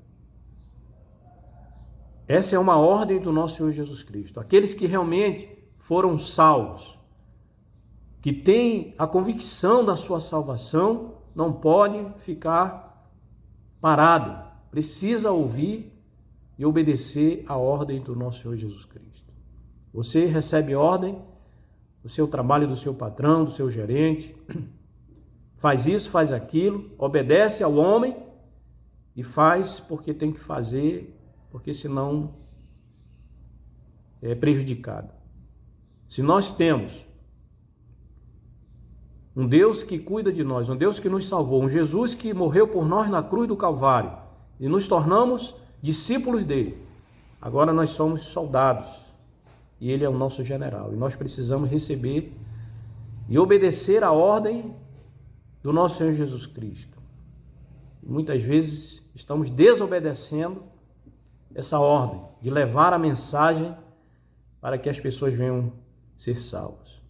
Essa é uma ordem do nosso Senhor Jesus Cristo. Aqueles que realmente foram salvos, que têm a convicção da sua salvação, não podem ficar parado. Precisa ouvir e obedecer a ordem do nosso Senhor Jesus Cristo. Você recebe ordem do seu trabalho, do seu patrão, do seu gerente, faz isso, faz aquilo, obedece ao homem e faz porque tem que fazer, porque senão é prejudicado. Se nós temos um Deus que cuida de nós, um Deus que nos salvou, um Jesus que morreu por nós na cruz do Calvário e nos tornamos discípulos dele, agora nós somos soldados e ele é o nosso general e nós precisamos receber e obedecer a ordem do nosso Senhor Jesus Cristo. E muitas vezes estamos desobedecendo essa ordem de levar a mensagem para que as pessoas venham ser salvas.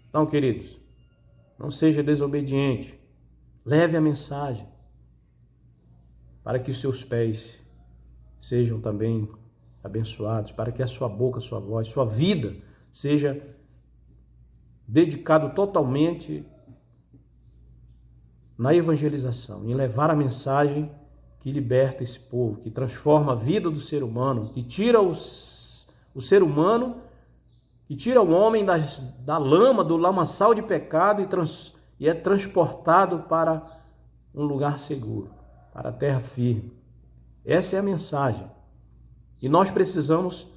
Então, queridos, não seja desobediente, leve a mensagem para que os seus pés sejam também abençoados, para que a sua boca, a sua voz, sua vida seja dedicado totalmente na evangelização, em levar a mensagem que liberta esse povo, que transforma a vida do ser humano, que tira o ser humano, que tira o homem da lama, do lamaçal de pecado e é transportado para um lugar seguro, para a terra firme. Essa é a mensagem. E nós precisamos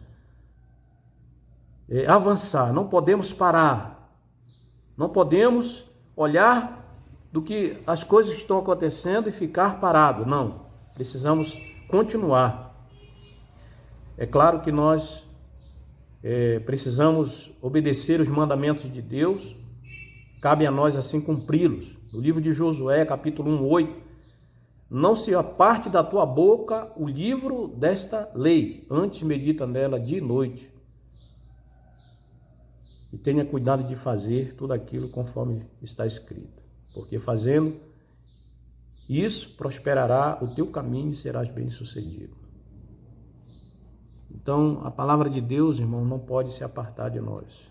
avançar, não podemos parar, não podemos olhar do que as coisas que estão acontecendo e ficar parado, não. Precisamos continuar. É claro que nós precisamos obedecer os mandamentos de Deus, cabe a nós assim cumpri-los. No livro de Josué, capítulo 1:8, não se aparte da tua boca o livro desta lei, antes medita nela dia e noite, e tenha cuidado de fazer tudo aquilo conforme está escrito, porque fazendo isso prosperará o teu caminho e serás bem-sucedido. Então, a palavra de Deus, irmão, não pode se apartar de nós.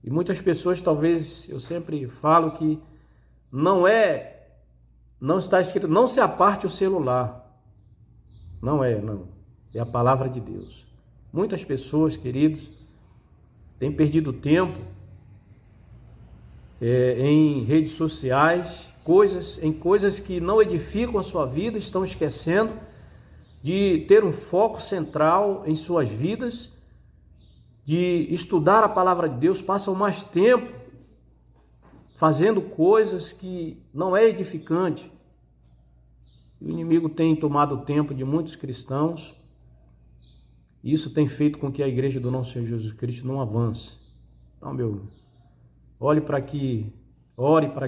E muitas pessoas, talvez, eu sempre falo que não está escrito, não se aparte o celular. Não é, não. É a palavra de Deus. Muitas pessoas, queridos, têm perdido tempo em redes sociais, em coisas que não edificam a sua vida, estão esquecendo de ter um foco central em suas vidas, de estudar a palavra de Deus, passam mais tempo fazendo coisas que não é edificante. O inimigo tem tomado o tempo de muitos cristãos, e isso tem feito com que a igreja do nosso Senhor Jesus Cristo não avance. Então, ore para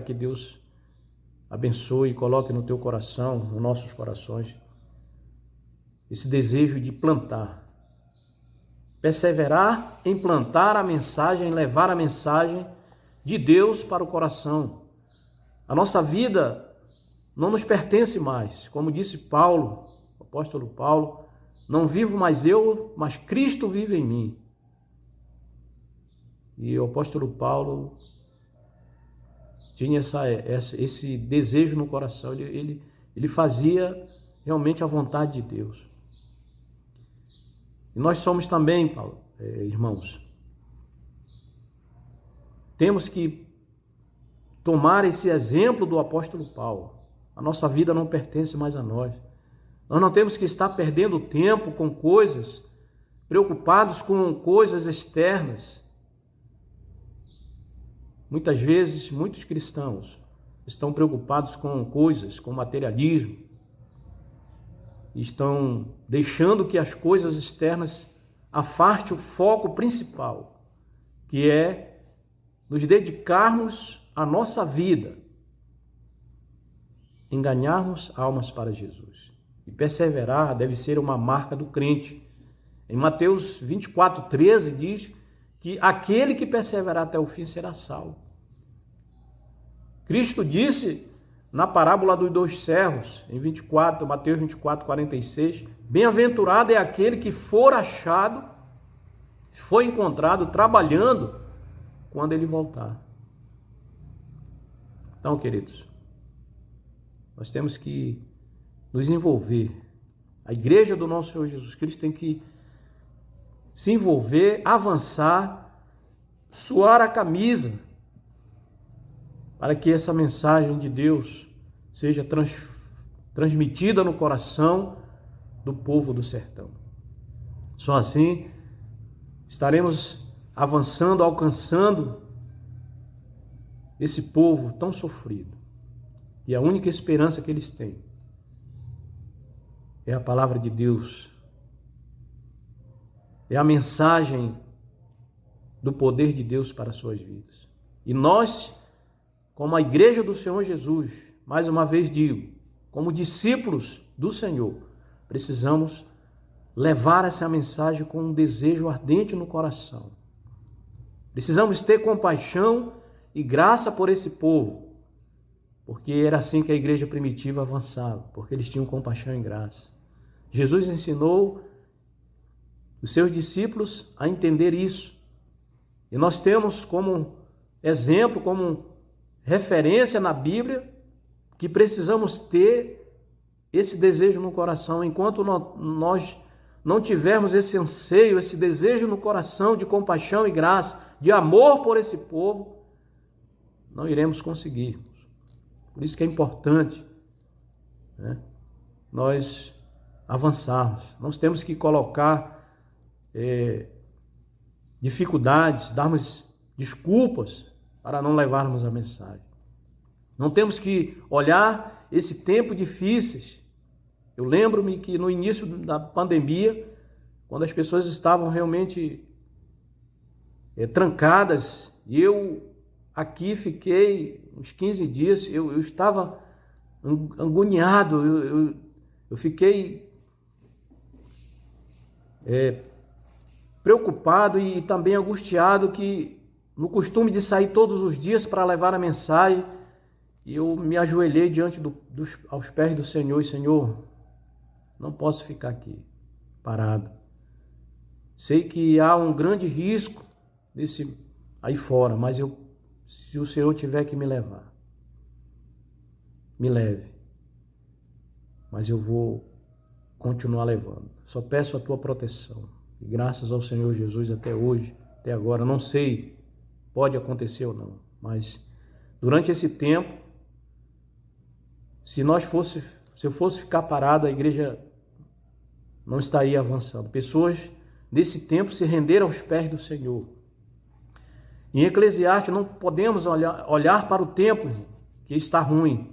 que Deus abençoe e coloque no teu coração, nos nossos corações, esse desejo de plantar. Perseverar em plantar a mensagem, em levar a mensagem de Deus para o coração. A nossa vida não nos pertence mais. Como disse Paulo, o apóstolo Paulo, não vivo mais eu, mas Cristo vive em mim. E o apóstolo Paulo tinha esse desejo no coração. Ele fazia realmente a vontade de Deus. E nós somos também, irmãos, temos que tomar esse exemplo do apóstolo Paulo. A nossa vida não pertence mais a nós. Nós não temos que estar perdendo tempo com coisas, preocupados com coisas externas. Muitas vezes, muitos cristãos estão preocupados com coisas, com materialismo, e estão deixando que as coisas externas afastem o foco principal, que é nos dedicarmos à nossa vida, em ganharmos almas para Jesus. E perseverar deve ser uma marca do crente. Em Mateus 24:13 diz que aquele que perseverar até o fim será salvo. Cristo disse na parábola dos 2 servos, em Mateus 24:46, bem-aventurado é aquele que for achado, foi encontrado trabalhando quando ele voltar. Então, queridos, nós temos que nos envolver. A igreja do nosso Senhor Jesus Cristo tem que se envolver, avançar, suar a camisa, para que essa mensagem de Deus seja transmitida no coração do povo do sertão. Só assim estaremos avançando, alcançando esse povo tão sofrido. E a única esperança que eles têm é a palavra de Deus, é a mensagem do poder de Deus para as suas vidas. E nós, como a igreja do Senhor Jesus, mais uma vez digo, como discípulos do Senhor, precisamos levar essa mensagem com um desejo ardente no coração. Precisamos ter compaixão e graça por esse povo, porque era assim que a igreja primitiva avançava, porque eles tinham compaixão e graça. Jesus ensinou os seus discípulos a entender isso. E nós temos como exemplo, como referência na Bíblia, que precisamos ter esse desejo no coração. Enquanto nós não tivermos esse anseio, esse desejo no coração de compaixão e graça, de amor por esse povo, não iremos conseguir. Por isso que é importante, né, nós avançarmos. Nós temos que colocar dificuldades, darmos desculpas para não levarmos a mensagem. Não temos que olhar esse tempo difíceis. Eu lembro-me que no início da pandemia, quando as pessoas estavam realmente trancadas, e eu aqui fiquei uns 15 dias, eu estava agoniado, eu fiquei preocupado e também angustiado, que no costume de sair todos os dias para levar a mensagem, e eu me ajoelhei aos pés do Senhor, e Senhor, não posso ficar aqui parado. Sei que há um grande risco aí fora, mas se o Senhor tiver que me levar, me leve. Mas eu vou continuar levando. Só peço a tua proteção. E graças ao Senhor Jesus até hoje, até agora, não sei, pode acontecer ou não, mas durante esse tempo, se eu fosse ficar parado, a igreja não estaria avançando. Pessoas nesse tempo se renderam aos pés do Senhor. Em Eclesiastes não podemos olhar para o tempo que está ruim,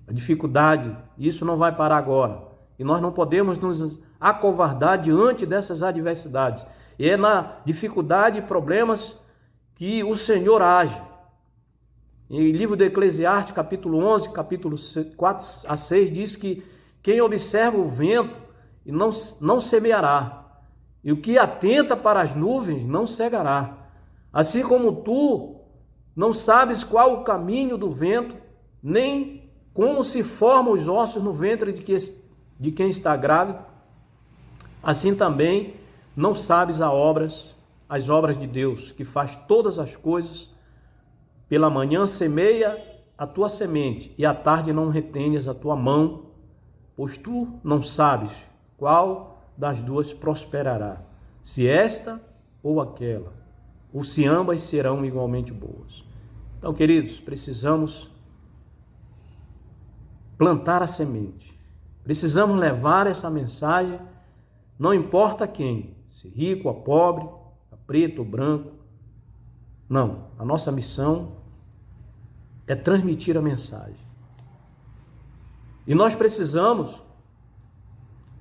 a dificuldade, isso não vai parar agora. E nós não podemos nos acovardar diante dessas adversidades. E é na dificuldade e problemas que o Senhor age. Em livro do Eclesiastes, capítulo 11, capítulo 4 a 6, diz que quem observa o vento e não semeará, e o que atenta para as nuvens não cegará. Assim como tu não sabes qual o caminho do vento, nem como se formam os ossos no ventre de quem está grávido, assim também não sabes as obras de Deus, que faz todas as coisas. Pela manhã semeia a tua semente, e à tarde não retenhas a tua mão, pois tu não sabes qual das duas prosperará, se esta ou aquela, ou se ambas serão igualmente boas. Então, queridos, precisamos plantar a semente, precisamos levar essa mensagem, não importa quem, se rico ou pobre, preto ou branco, não, a nossa missão é transmitir a mensagem. E nós precisamos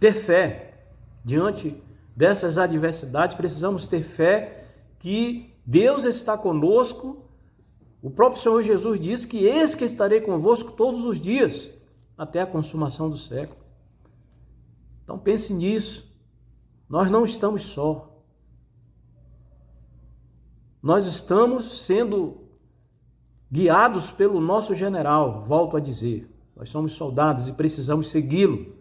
ter fé diante dessas adversidades, precisamos ter fé que Deus está conosco. O próprio Senhor Jesus disse que eis que estarei convosco todos os dias, até a consumação do século. Então pense nisso, nós não estamos só. Nós estamos sendo guiados pelo nosso general, volto a dizer. Nós somos soldados e precisamos segui-lo.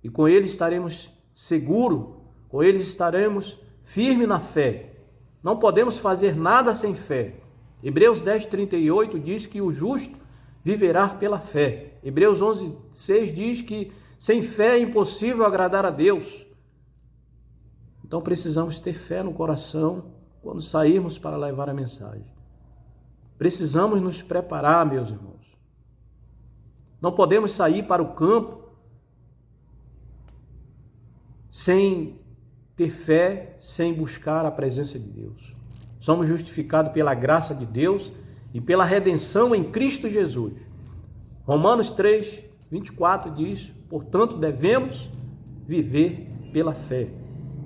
E com ele estaremos seguros, com ele estaremos firmes na fé. Não podemos fazer nada sem fé. Hebreus 10:38 diz que o justo viverá pela fé. Hebreus 11:6 diz que sem fé é impossível agradar a Deus. Então precisamos ter fé no coração quando sairmos para levar a mensagem. Precisamos nos preparar, meus irmãos. Não podemos sair para o campo sem ter fé, sem buscar a presença de Deus. Somos justificados pela graça de Deus e pela redenção em Cristo Jesus. Romanos 3:24 diz: portanto, devemos viver pela fé.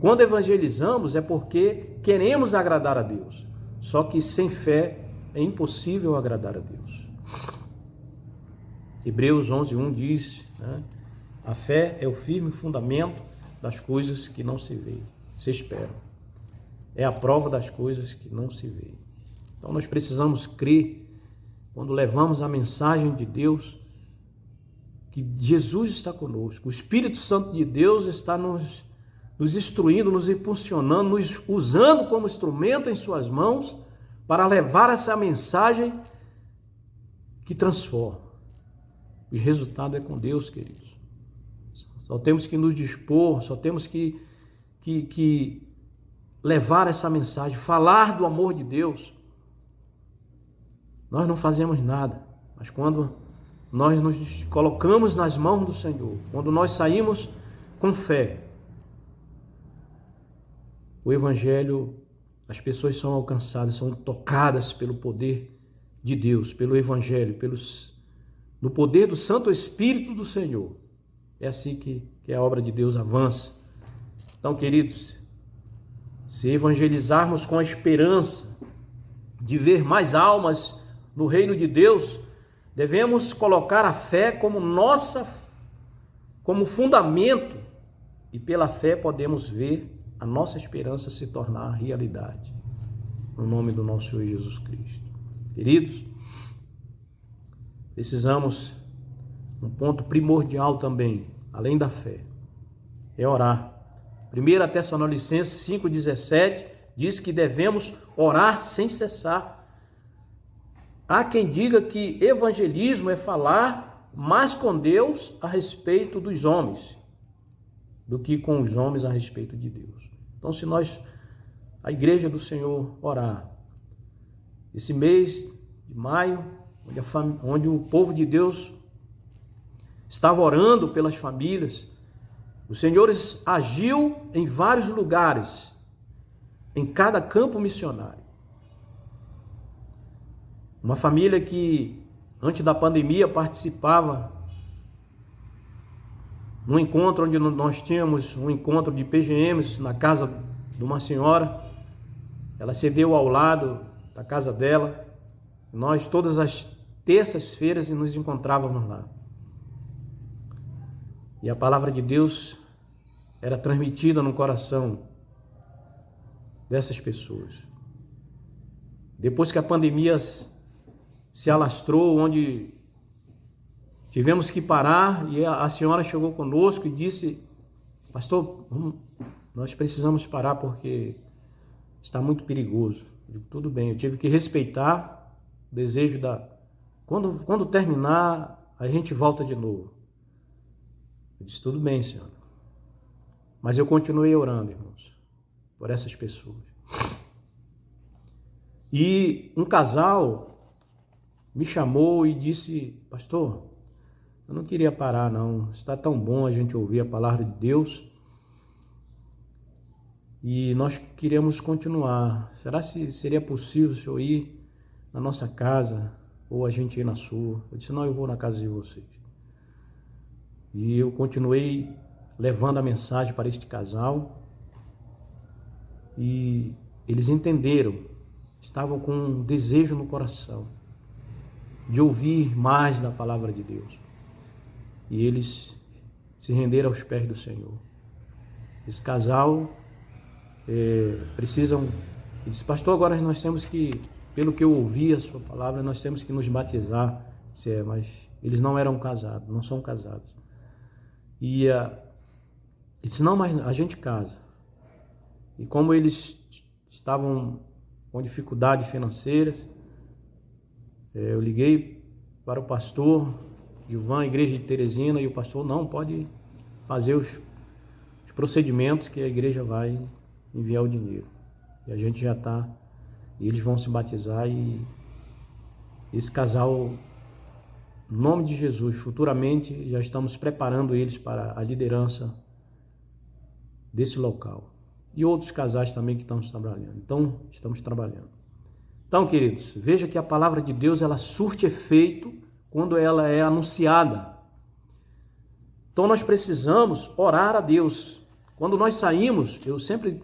Quando evangelizamos é porque queremos agradar a Deus. Só que sem fé é impossível agradar a Deus. Hebreus 11:1 diz, a fé é o firme fundamento das coisas que não se veem, se esperam. É a prova das coisas que não se veem. Então nós precisamos crer, quando levamos a mensagem de Deus, que Jesus está conosco. O Espírito Santo de Deus está nos instruindo, nos impulsionando, nos usando como instrumento em suas mãos para levar essa mensagem que transforma. O resultado é com Deus, queridos. Só temos que nos dispor, só temos que levar essa mensagem, falar do amor de Deus. Nós não fazemos nada, mas quando nós nos colocamos nas mãos do Senhor, quando nós saímos com fé, o Evangelho, as pessoas são alcançadas, são tocadas pelo poder de Deus, pelo Evangelho, no poder do Santo Espírito do Senhor. É assim que a obra de Deus avança. Então, queridos, se evangelizarmos com a esperança de ver mais almas no reino de Deus, devemos colocar a fé como fundamento, e pela fé podemos ver a nossa esperança se tornar realidade. No nome do nosso Senhor Jesus Cristo. Queridos, precisamos, um ponto primordial também, além da fé, é orar. 1 Tessalonicenses 5,17 diz que devemos orar sem cessar. Há quem diga que evangelismo é falar mais com Deus a respeito dos homens. do que com os homens a respeito de Deus. Então, se nós, a igreja do Senhor, orar, esse mês de maio, onde o povo de Deus estava orando pelas famílias, o Senhor agiu em vários lugares, em cada campo missionário. Uma família que, antes da pandemia, participava num encontro onde nós tínhamos um encontro de PGMs na casa de uma senhora. Ela cedeu ao lado da casa dela. Nós, todas as terças-feiras, nos encontrávamos lá. E a palavra de Deus era transmitida no coração dessas pessoas. Depois que a pandemia se alastrou, onde tivemos que parar, e a senhora chegou conosco e disse: pastor, nós precisamos parar porque está muito perigoso. Eu digo, tudo bem, eu tive que respeitar o desejo Quando terminar, a gente volta de novo. Eu disse, tudo bem, senhora. Mas eu continuei orando, irmãos, por essas pessoas. E um casal me chamou e disse, pastor, eu não queria parar não, está tão bom a gente ouvir a palavra de Deus e nós queremos continuar. Será que seria possível o senhor ir na nossa casa ou a gente ir na sua? Eu disse, não, eu vou na casa de vocês. E eu continuei levando a mensagem para este casal e eles entenderam, estavam com um desejo no coração de ouvir mais da palavra de Deus. E eles se renderam aos pés do Senhor. Esse casal precisam... Ele disse, pastor, agora nós temos que, pelo que eu ouvi a sua palavra, nós temos que nos batizar. Disse, mas eles não eram casados, não são casados. E ele disse, não, mas a gente casa. E como eles estavam com dificuldades financeiras, eu liguei para o pastor Gilvan, igreja de Teresina, e o pastor, não, pode fazer os procedimentos que a igreja vai enviar o dinheiro. E a gente já está, e eles vão se batizar e esse casal, no nome de Jesus, futuramente já estamos preparando eles para a liderança desse local. E outros casais também que estamos trabalhando. Então, estamos trabalhando. Então, queridos, veja que a palavra de Deus, ela surte efeito quando ela é anunciada. Então, nós precisamos orar a Deus. Quando nós saímos, eu sempre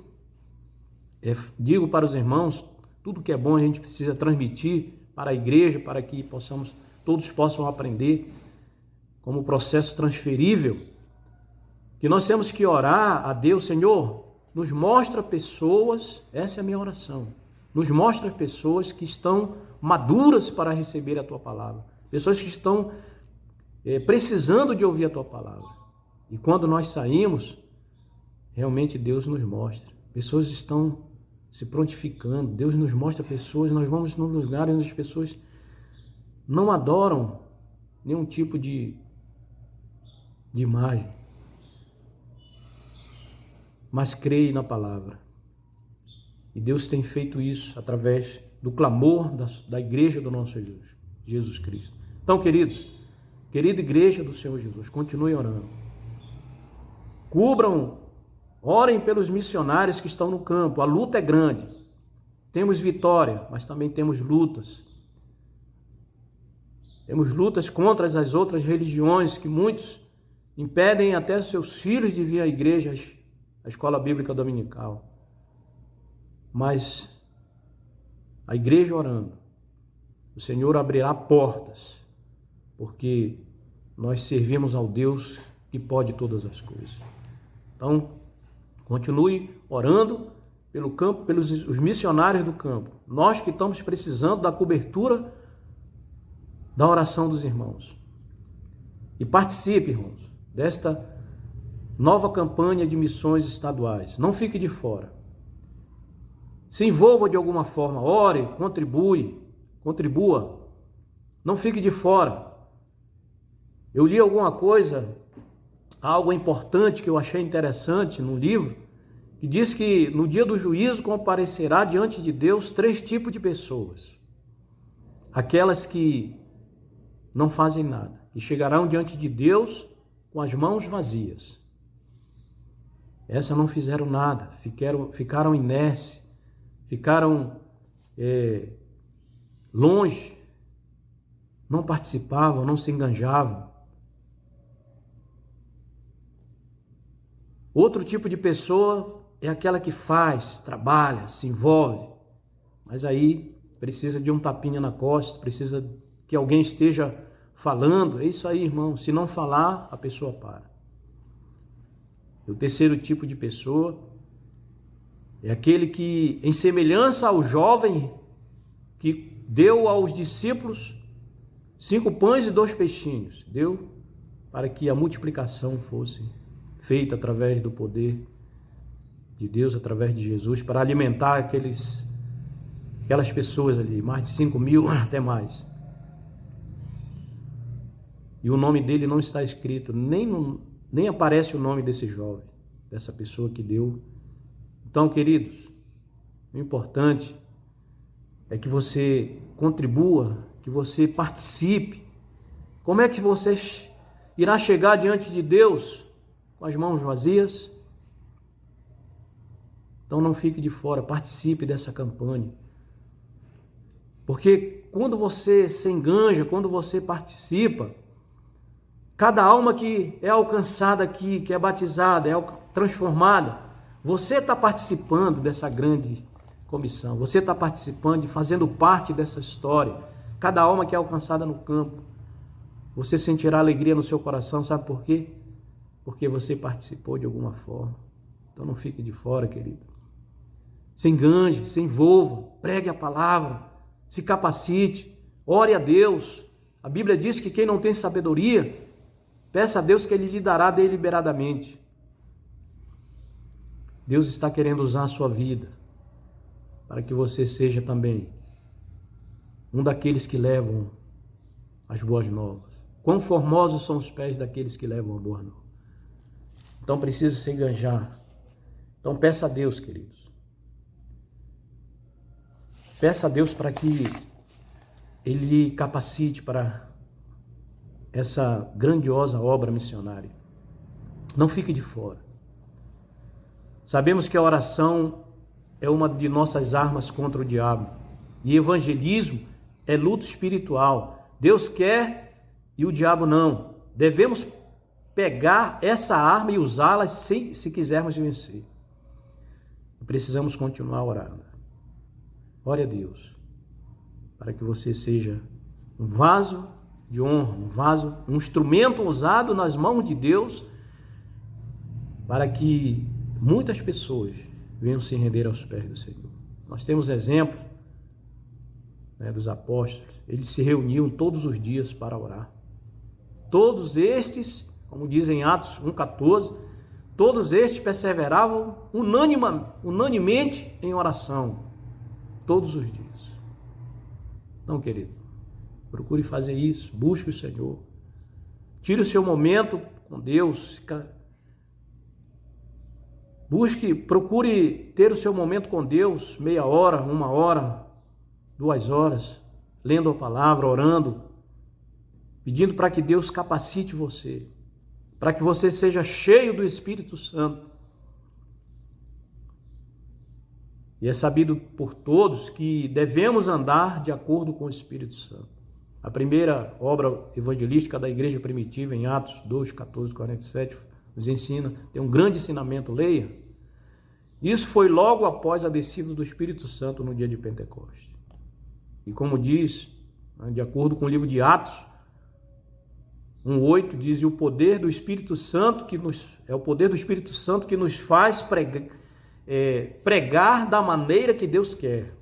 digo para os irmãos, tudo que é bom a gente precisa transmitir para a igreja, para que todos possam aprender como processo transferível, que nós temos que orar a Deus, Senhor, nos mostra pessoas, essa é a minha oração, nos mostra pessoas que estão maduras para receber a Tua palavra, pessoas que estão precisando de ouvir a Tua palavra. E quando nós saímos, realmente Deus nos mostra, pessoas estão se prontificando, Deus nos mostra pessoas, nós vamos num lugar onde as pessoas não adoram nenhum tipo de imagem, mas creem na palavra. E Deus tem feito isso através do clamor da igreja do nosso Jesus Cristo. Então, queridos, querida igreja do Senhor Jesus, continue orando. Orem pelos missionários que estão no campo. A luta é grande. Temos vitória, mas também temos lutas. Temos lutas contra as outras religiões que muitos impedem até seus filhos de vir à igreja, à escola bíblica dominical. Mas a igreja orando, o Senhor abrirá portas, porque nós servimos ao Deus que pode todas as coisas. Então, continue orando pelo campo, pelos os missionários do campo. Nós que estamos precisando da cobertura da oração dos irmãos. E participe, irmãos, desta nova campanha de missões estaduais. Não fique de fora. Se envolva de alguma forma, ore, contribua. Não fique de fora. Eu li alguma coisa algo importante que eu achei interessante no livro, que diz que no dia do juízo comparecerá diante de Deus 3 tipos de pessoas. Aquelas que não fazem nada e chegarão diante de Deus com as mãos vazias. Essas não fizeram nada, ficaram inércias, ficaram longe, não participavam, não se enganjavam. Outro tipo de pessoa é aquela que faz, trabalha, se envolve, mas aí precisa de um tapinha na costa, precisa que alguém esteja falando. É isso aí, irmão. Se não falar, a pessoa para. O terceiro tipo de pessoa é aquele que, em semelhança ao jovem que deu aos discípulos 5 pães e 2 peixinhos, deu para que a multiplicação fosse feita através do poder de Deus, através de Jesus, para alimentar aquelas pessoas ali, mais de 5.000, até mais. E o nome dele não está escrito, nem aparece o nome desse jovem, dessa pessoa que deu. Então, queridos, o importante é que você contribua, que você participe. Como é que você irá chegar diante de Deus com as mãos vazias? Então não fique de fora, participe dessa campanha. Porque quando você se enganja, quando você participa, cada alma que é alcançada aqui, que é batizada, é transformada, você está participando dessa grande comissão, você está participando e fazendo parte dessa história. Cada alma que é alcançada no campo, você sentirá alegria no seu coração, sabe por quê? Porque você participou de alguma forma. Então não fique de fora, querido. Se enganje, se envolva, pregue a palavra, se capacite, ore a Deus. A Bíblia diz que quem não tem sabedoria, peça a Deus que Ele lhe dará deliberadamente. Deus está querendo usar a sua vida para que você seja também um daqueles que levam as boas novas. Quão formosos são os pés daqueles que levam a boa nova. Então precisa se enganjar. Então peça a Deus, queridos. Peça a Deus para que Ele lhe capacite para essa grandiosa obra missionária. Não fique de fora. Sabemos que a oração é uma de nossas armas contra o diabo. E evangelismo é luta espiritual. Deus quer e o diabo não. Devemos pegar essa arma e usá-la se quisermos vencer. Precisamos continuar orando. Ore a Deus para que você seja um vaso de honra, um instrumento usado nas mãos de Deus para que muitas pessoas venham se render aos pés do Senhor. Nós temos exemplo dos apóstolos. Eles se reuniam todos os dias para orar. Todos estes, como dizem em Atos 1,14, todos estes perseveravam unanimemente em oração, todos os dias. Então, querido, procure fazer isso, busque o Senhor. Tire o seu momento com Deus. Procure ter o seu momento com Deus, meia hora, 1 hora, 2 horas, lendo a palavra, orando, pedindo para que Deus capacite você, para que você seja cheio do Espírito Santo. E é sabido por todos que devemos andar de acordo com o Espírito Santo. A primeira obra evangelística da igreja primitiva, em Atos 2, 14, 47, nos ensina, tem um grande ensinamento, leia. Isso foi logo após a descida do Espírito Santo no dia de Pentecostes. E como diz, de acordo com o livro de Atos 1:8, diz: o poder do Espírito Santo é o poder do Espírito Santo que nos faz pregar da maneira que Deus quer.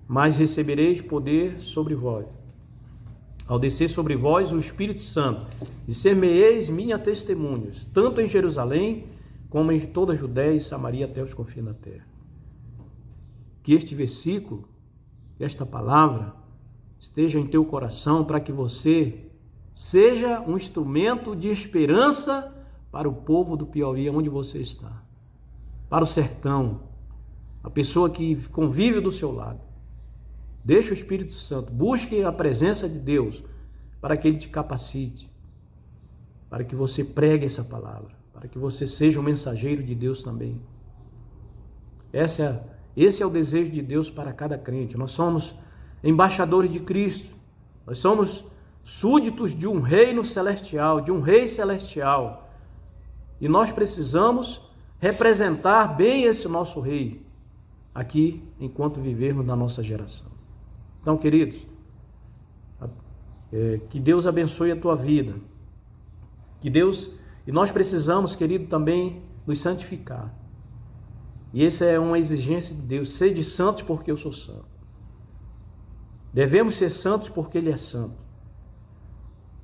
Mas recebereis poder sobre vós, ao descer sobre vós o Espírito Santo, e ser-me-eis minhas testemunhas, tanto em Jerusalém, como em toda a Judéia e Samaria até os confins da terra. Que este versículo, esta palavra, esteja em teu coração para que você seja um instrumento de esperança para o povo do Piauí, onde você está, para o sertão, a pessoa que convive do seu lado. Deixe o Espírito Santo, busque a presença de Deus para que Ele te capacite, para que você pregue essa palavra, para que você seja um mensageiro de Deus também. Esse é o desejo de Deus para cada crente. Nós somos embaixadores de Cristo, nós somos súditos de um reino celestial, de um rei celestial, e nós precisamos representar bem esse nosso rei aqui, enquanto vivermos na nossa geração. Então, queridos, que Deus abençoe a tua vida, e nós precisamos, querido, também nos santificar, e essa é uma exigência de Deus: sede santos porque eu sou santo. Devemos ser santos porque Ele é santo.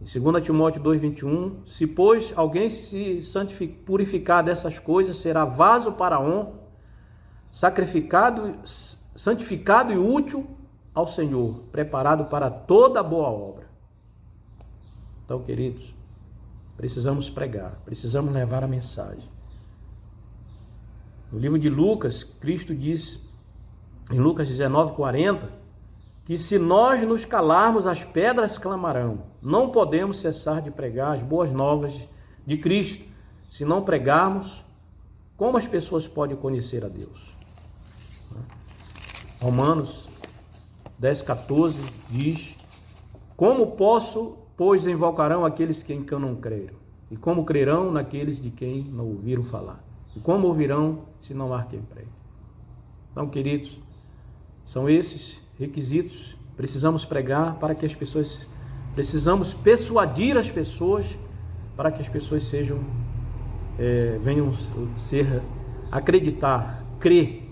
Em 2 Timóteo 2,21, se pois alguém se purificar dessas coisas, será vaso para a honra, santificado e útil ao Senhor, preparado para toda boa obra. Então, queridos, precisamos pregar, precisamos levar a mensagem. No livro de Lucas, Cristo diz, em Lucas 19:40, que se nós nos calarmos, as pedras clamarão. Não podemos cessar de pregar as boas novas de Cristo. Se não pregarmos, como as pessoas podem conhecer a Deus? Romanos 10:14 diz: como posso, pois invocarão aqueles que não creram? E como crerão naqueles de quem não ouviram falar? E como ouvirão se não há quem pregue? Então, queridos, são esses requisitos. Precisamos pregar para que as pessoas, precisamos persuadir as pessoas para que as pessoas venham acreditar, crer.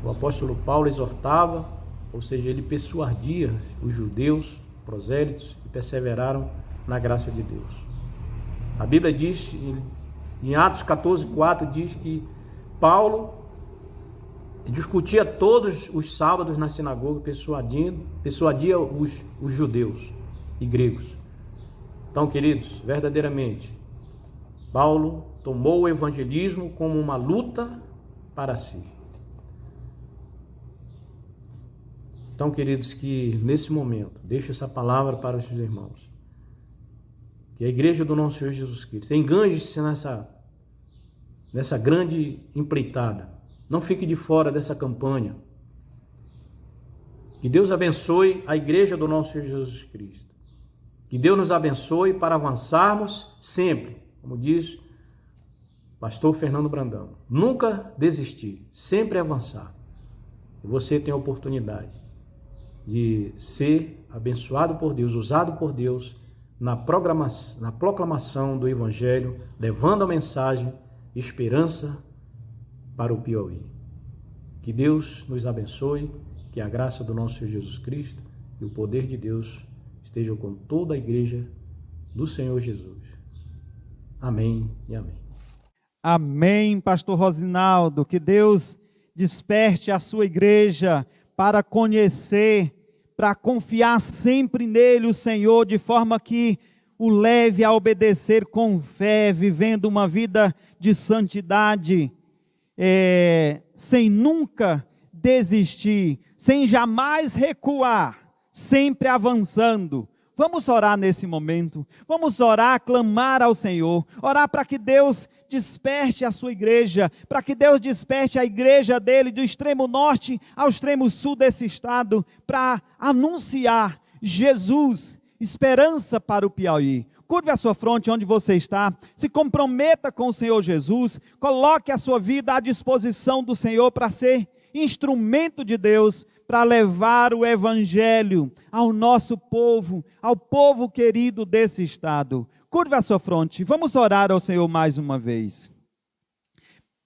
O apóstolo Paulo exortava, ou seja, ele persuadia os judeus, prosélitos, que perseveraram na graça de Deus. A Bíblia diz, em Atos 14:4, diz que Paulo discutia todos os sábados na sinagoga, persuadia os judeus e gregos. Então, queridos, verdadeiramente, Paulo tomou o evangelismo como uma luta para si. Então, queridos, que nesse momento, deixe essa palavra para os seus irmãos. Que a igreja do nosso Senhor Jesus Cristo enganje-se nessa grande empreitada. Não fique de fora dessa campanha. Que Deus abençoe a igreja do nosso Senhor Jesus Cristo. Que Deus nos abençoe para avançarmos sempre, como diz o pastor Fernando Brandão. Nunca desistir, sempre avançar. E você tem a oportunidade de ser abençoado por Deus, usado por Deus na proclamação do Evangelho, levando a mensagem de esperança para o Piauí. Que Deus nos abençoe, que a graça do nosso Senhor Jesus Cristo e o poder de Deus estejam com toda a igreja do Senhor Jesus. Amém e amém. Amém, pastor Rosinaldo. Que Deus desperte a sua igreja para conhecer, para confiar sempre nele, o Senhor, de forma que o leve a obedecer com fé, vivendo uma vida de santidade, sem nunca desistir, sem jamais recuar, sempre avançando. Vamos orar nesse momento, vamos orar, clamar ao Senhor, orar para que Deus desperte a sua igreja, para que Deus desperte a igreja dele, do extremo norte ao extremo sul desse estado, para anunciar Jesus, esperança para o Piauí. Curve a sua fronte onde você está, se comprometa com o Senhor Jesus, coloque a sua vida à disposição do Senhor para ser instrumento de Deus, para levar o Evangelho ao nosso povo, ao povo querido desse estado. Curve a sua fronte, vamos orar ao Senhor mais uma vez.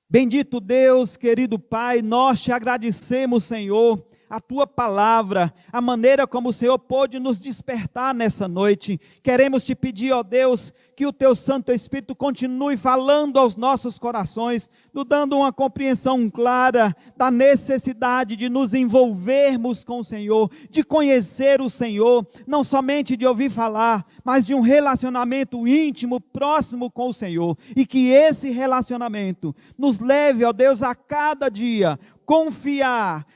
Bendito Deus, querido Pai, nós te agradecemos, Senhor, a tua palavra, a maneira como o Senhor pôde nos despertar nessa noite. Queremos te pedir, ó Deus, que o teu Santo Espírito continue falando aos nossos corações, nos dando uma compreensão clara da necessidade de nos envolvermos com o Senhor, de conhecer o Senhor, não somente de ouvir falar, mas de um relacionamento íntimo, próximo com o Senhor, e que esse relacionamento nos leve, ó Deus, a cada dia confiar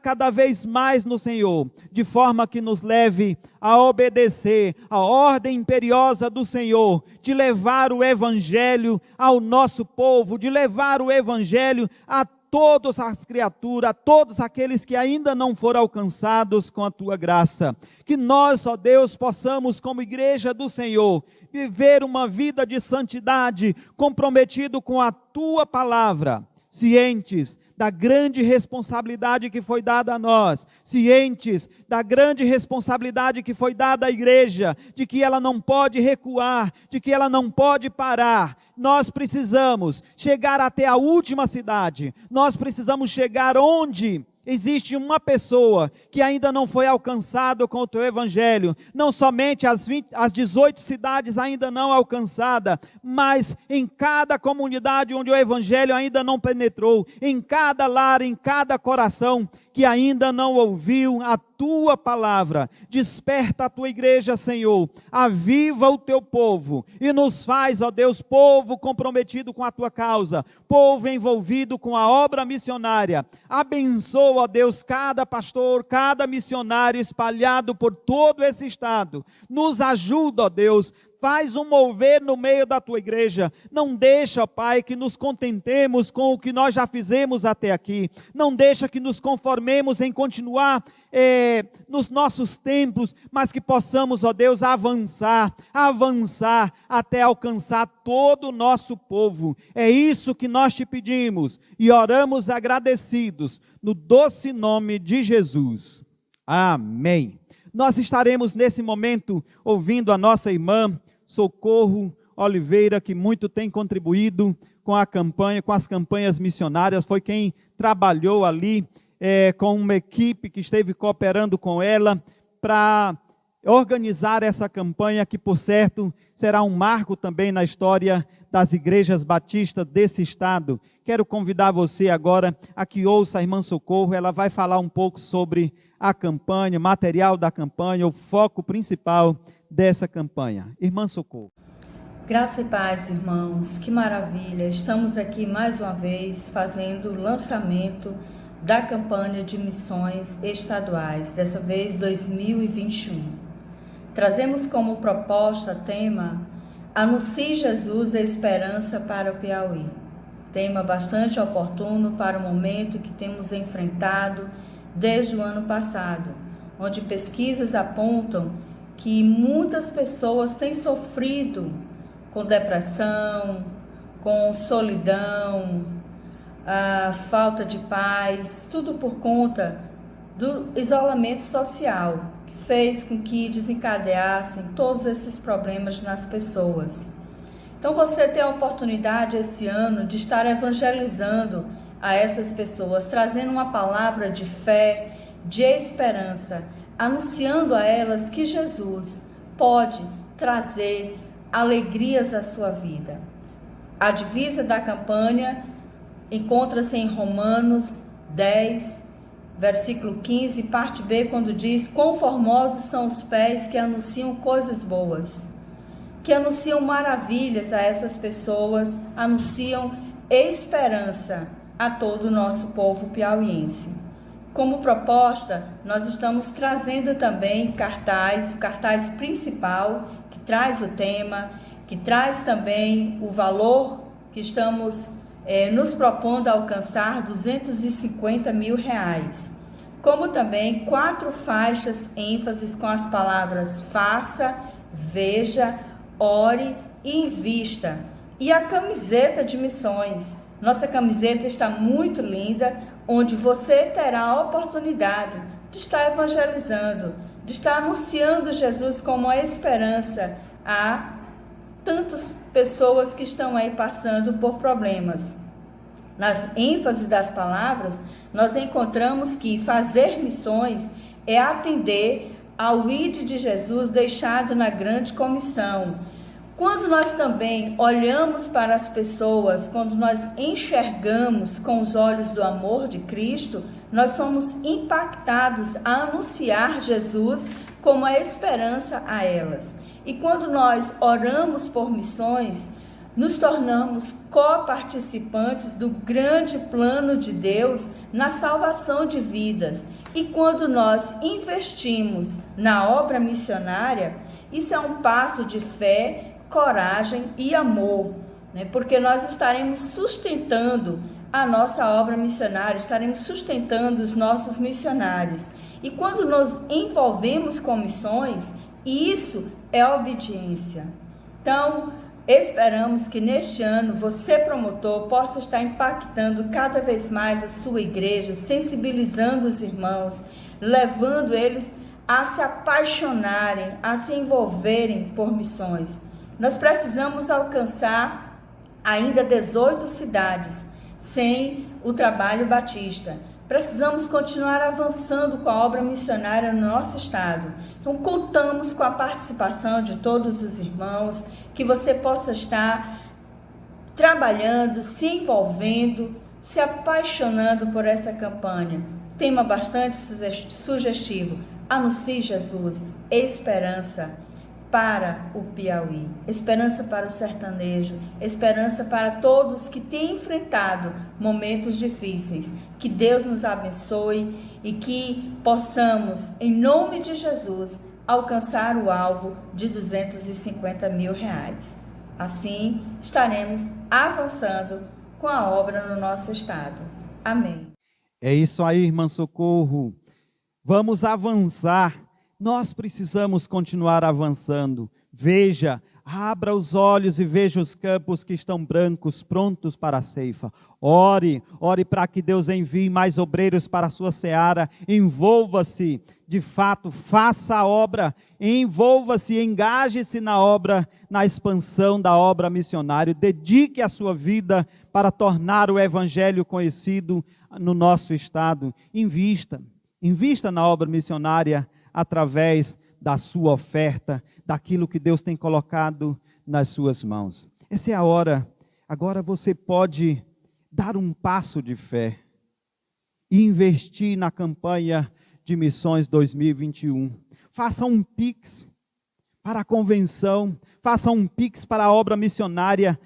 cada vez mais no Senhor, de forma que nos leve a obedecer a ordem imperiosa do Senhor, de levar o Evangelho ao nosso povo, de levar o Evangelho a todas as criaturas, a todos aqueles que ainda não foram alcançados com a tua graça. Que nós, ó Deus, possamos, como igreja do Senhor, viver uma vida de santidade, comprometido com a tua palavra, cientes da grande responsabilidade que foi dada a nós, cientes da grande responsabilidade que foi dada à igreja, de que ela não pode recuar, de que ela não pode parar. Nós precisamos chegar até a última cidade, nós precisamos chegar onde existe uma pessoa que ainda não foi alcançada com o teu evangelho, não somente as 18 cidades ainda não alcançadas, mas em cada comunidade onde o evangelho ainda não penetrou, em cada lar, em cada coração que ainda não ouviu a tua palavra. Desperta a tua igreja, Senhor, aviva o teu povo e nos faz, ó Deus, povo comprometido com a tua causa, povo envolvido com a obra missionária. Abençoa, ó Deus, cada pastor, cada missionário espalhado por todo esse estado. Nos ajuda, ó Deus, faz um mover no meio da tua igreja. Não deixa, ó Pai, que nos contentemos com o que nós já fizemos até aqui. Não deixa que nos conformemos em continuar nos nossos templos, mas que possamos, ó Deus, avançar até alcançar todo o nosso povo. É isso que nós te pedimos e oramos agradecidos no doce nome de Jesus. Amém. Nós estaremos nesse momento ouvindo a nossa irmã Socorro Oliveira, que muito tem contribuído com a campanha, com as campanhas missionárias, foi quem trabalhou ali com uma equipe que esteve cooperando com ela para organizar essa campanha, que por certo será um marco também na história das igrejas batistas desse estado. Quero convidar você agora a que ouça a irmã Socorro. Ela vai falar um pouco sobre a campanha, material da campanha, o foco principal dessa campanha. Irmã Socorro. Graça e paz, irmãos, que maravilha, estamos aqui mais uma vez fazendo o lançamento da campanha de missões estaduais, dessa vez 2021. Trazemos como proposta, tema, Anuncie Jesus a esperança para o Piauí. Tema bastante oportuno para o momento que temos enfrentado desde o ano passado, onde pesquisas apontam que muitas pessoas têm sofrido com depressão, com solidão, a falta de paz, tudo por conta do isolamento social, que fez com que desencadeassem todos esses problemas nas pessoas. Então você tem a oportunidade esse ano de estar evangelizando a essas pessoas, trazendo uma palavra de fé, de esperança, anunciando a elas que Jesus pode trazer alegrias à sua vida. A divisa da campanha encontra-se em Romanos 10, versículo 15, parte B, quando diz: quão formosos são os pés que anunciam coisas boas, que anunciam maravilhas a essas pessoas, anunciam esperança a todo o nosso povo piauiense. Como proposta, nós estamos trazendo também o cartaz principal, que traz o tema, que traz também o valor que estamos nos propondo a alcançar, R$250 mil. Como também 4 faixas ênfases com as palavras faça, veja, ore e invista. E a camiseta de missões. Nossa camiseta está muito linda, onde você terá a oportunidade de estar evangelizando, de estar anunciando Jesus como a esperança a tantas pessoas que estão aí passando por problemas. nas ênfases das palavras, nós encontramos que fazer missões é atender ao ide de Jesus deixado na grande comissão. Quando nós também olhamos para as pessoas, quando nós enxergamos com os olhos do amor de Cristo, nós somos impactados a anunciar Jesus como a esperança a elas. E quando nós oramos por missões, nos tornamos coparticipantes do grande plano de Deus na salvação de vidas. E quando nós investimos na obra missionária, isso é um passo de fé, coragem e amor, né? Porque nós estaremos sustentando a nossa obra missionária, estaremos sustentando os nossos missionários. E quando nos envolvemos com missões, isso é obediência. Então, esperamos que neste ano você, promotor, possa estar impactando cada vez mais a sua igreja, sensibilizando os irmãos, levando eles a se apaixonarem, a se envolverem por missões. Nós precisamos alcançar ainda 18 cidades sem o trabalho batista. Precisamos continuar avançando com a obra missionária no nosso estado. Então, contamos com a participação de todos os irmãos, que você possa estar trabalhando, se envolvendo, se apaixonando por essa campanha. Tema bastante sugestivo: anuncie Jesus, esperança para o Piauí, esperança para o sertanejo, esperança para todos que têm enfrentado momentos difíceis. Que Deus nos abençoe e que possamos, em nome de Jesus, alcançar o alvo de R$250 mil. Assim, estaremos avançando com a obra no nosso estado. Amém. É isso aí, irmã Socorro. Vamos avançar. Nós precisamos continuar avançando. Veja, abra os olhos e veja os campos que estão brancos, prontos para a ceifa. Ore para que Deus envie mais obreiros para a sua seara. Envolva-se, de fato, faça a obra. Envolva-se, engaje-se na obra, na expansão da obra missionária. Dedique a sua vida para tornar o evangelho conhecido no nosso estado. Invista na obra missionária, através da sua oferta, daquilo que Deus tem colocado nas suas mãos. Essa é a hora. Agora você pode dar um passo de fé e investir na campanha de missões 2021. Faça um Pix para a convenção, faça um Pix para a obra missionária,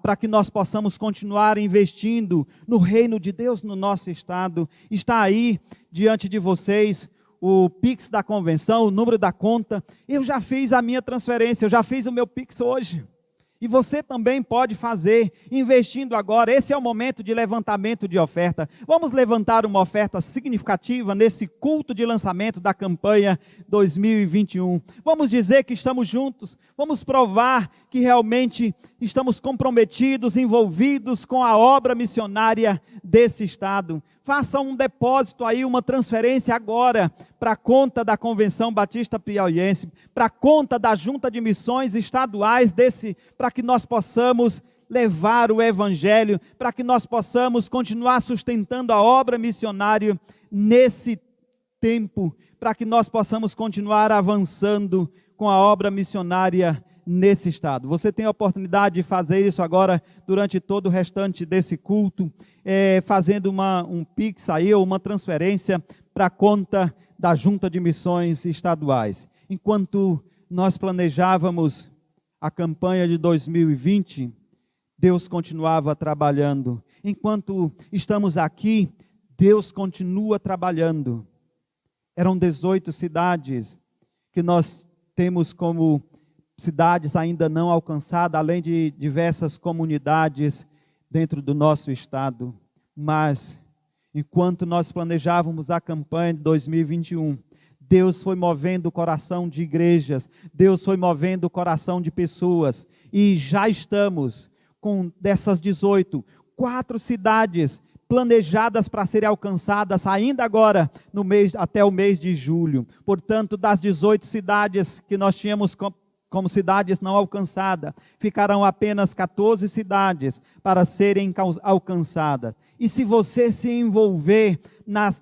para que nós possamos continuar investindo no reino de Deus no nosso estado. Está aí diante de vocês o Pix da convenção, o número da conta. Eu já fiz a minha transferência, eu já fiz o meu Pix hoje. E você também pode fazer, investindo agora. Esse é o momento de levantamento de oferta. Vamos levantar uma oferta significativa nesse culto de lançamento da campanha 2021. Vamos dizer que estamos juntos. Vamos provar que realmente estamos comprometidos, envolvidos com a obra missionária desse estado. Faça um depósito aí, uma transferência agora para a conta da Convenção Batista Piauiense, para a conta da Junta de Missões Estaduais para que nós possamos levar o Evangelho, para que nós possamos continuar sustentando a obra missionária nesse tempo, para que nós possamos continuar avançando com a obra missionária nesse estado. Você tem a oportunidade de fazer isso agora durante todo o restante desse culto, fazendo um Pix aí, ou uma transferência para a conta da Junta de Missões Estaduais. Enquanto nós planejávamos a campanha de 2020, Deus continuava trabalhando. Enquanto estamos aqui, Deus continua trabalhando. Eram 18 cidades que nós temos como cidades ainda não alcançadas, além de diversas comunidades dentro do nosso estado. Mas, enquanto nós planejávamos a campanha de 2021, Deus foi movendo o coração de igrejas, Deus foi movendo o coração de pessoas, e já estamos com dessas 18, 4 cidades planejadas para serem alcançadas ainda agora, até o mês de julho. Portanto, das 18 cidades que nós tínhamos como cidades não alcançadas. Ficarão apenas 14 cidades para serem alcançadas. E se você se envolver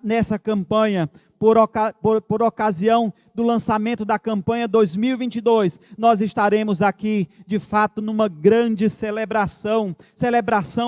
nessa campanha, por ocasião do lançamento da campanha 2022, nós estaremos aqui, de fato, numa grande celebração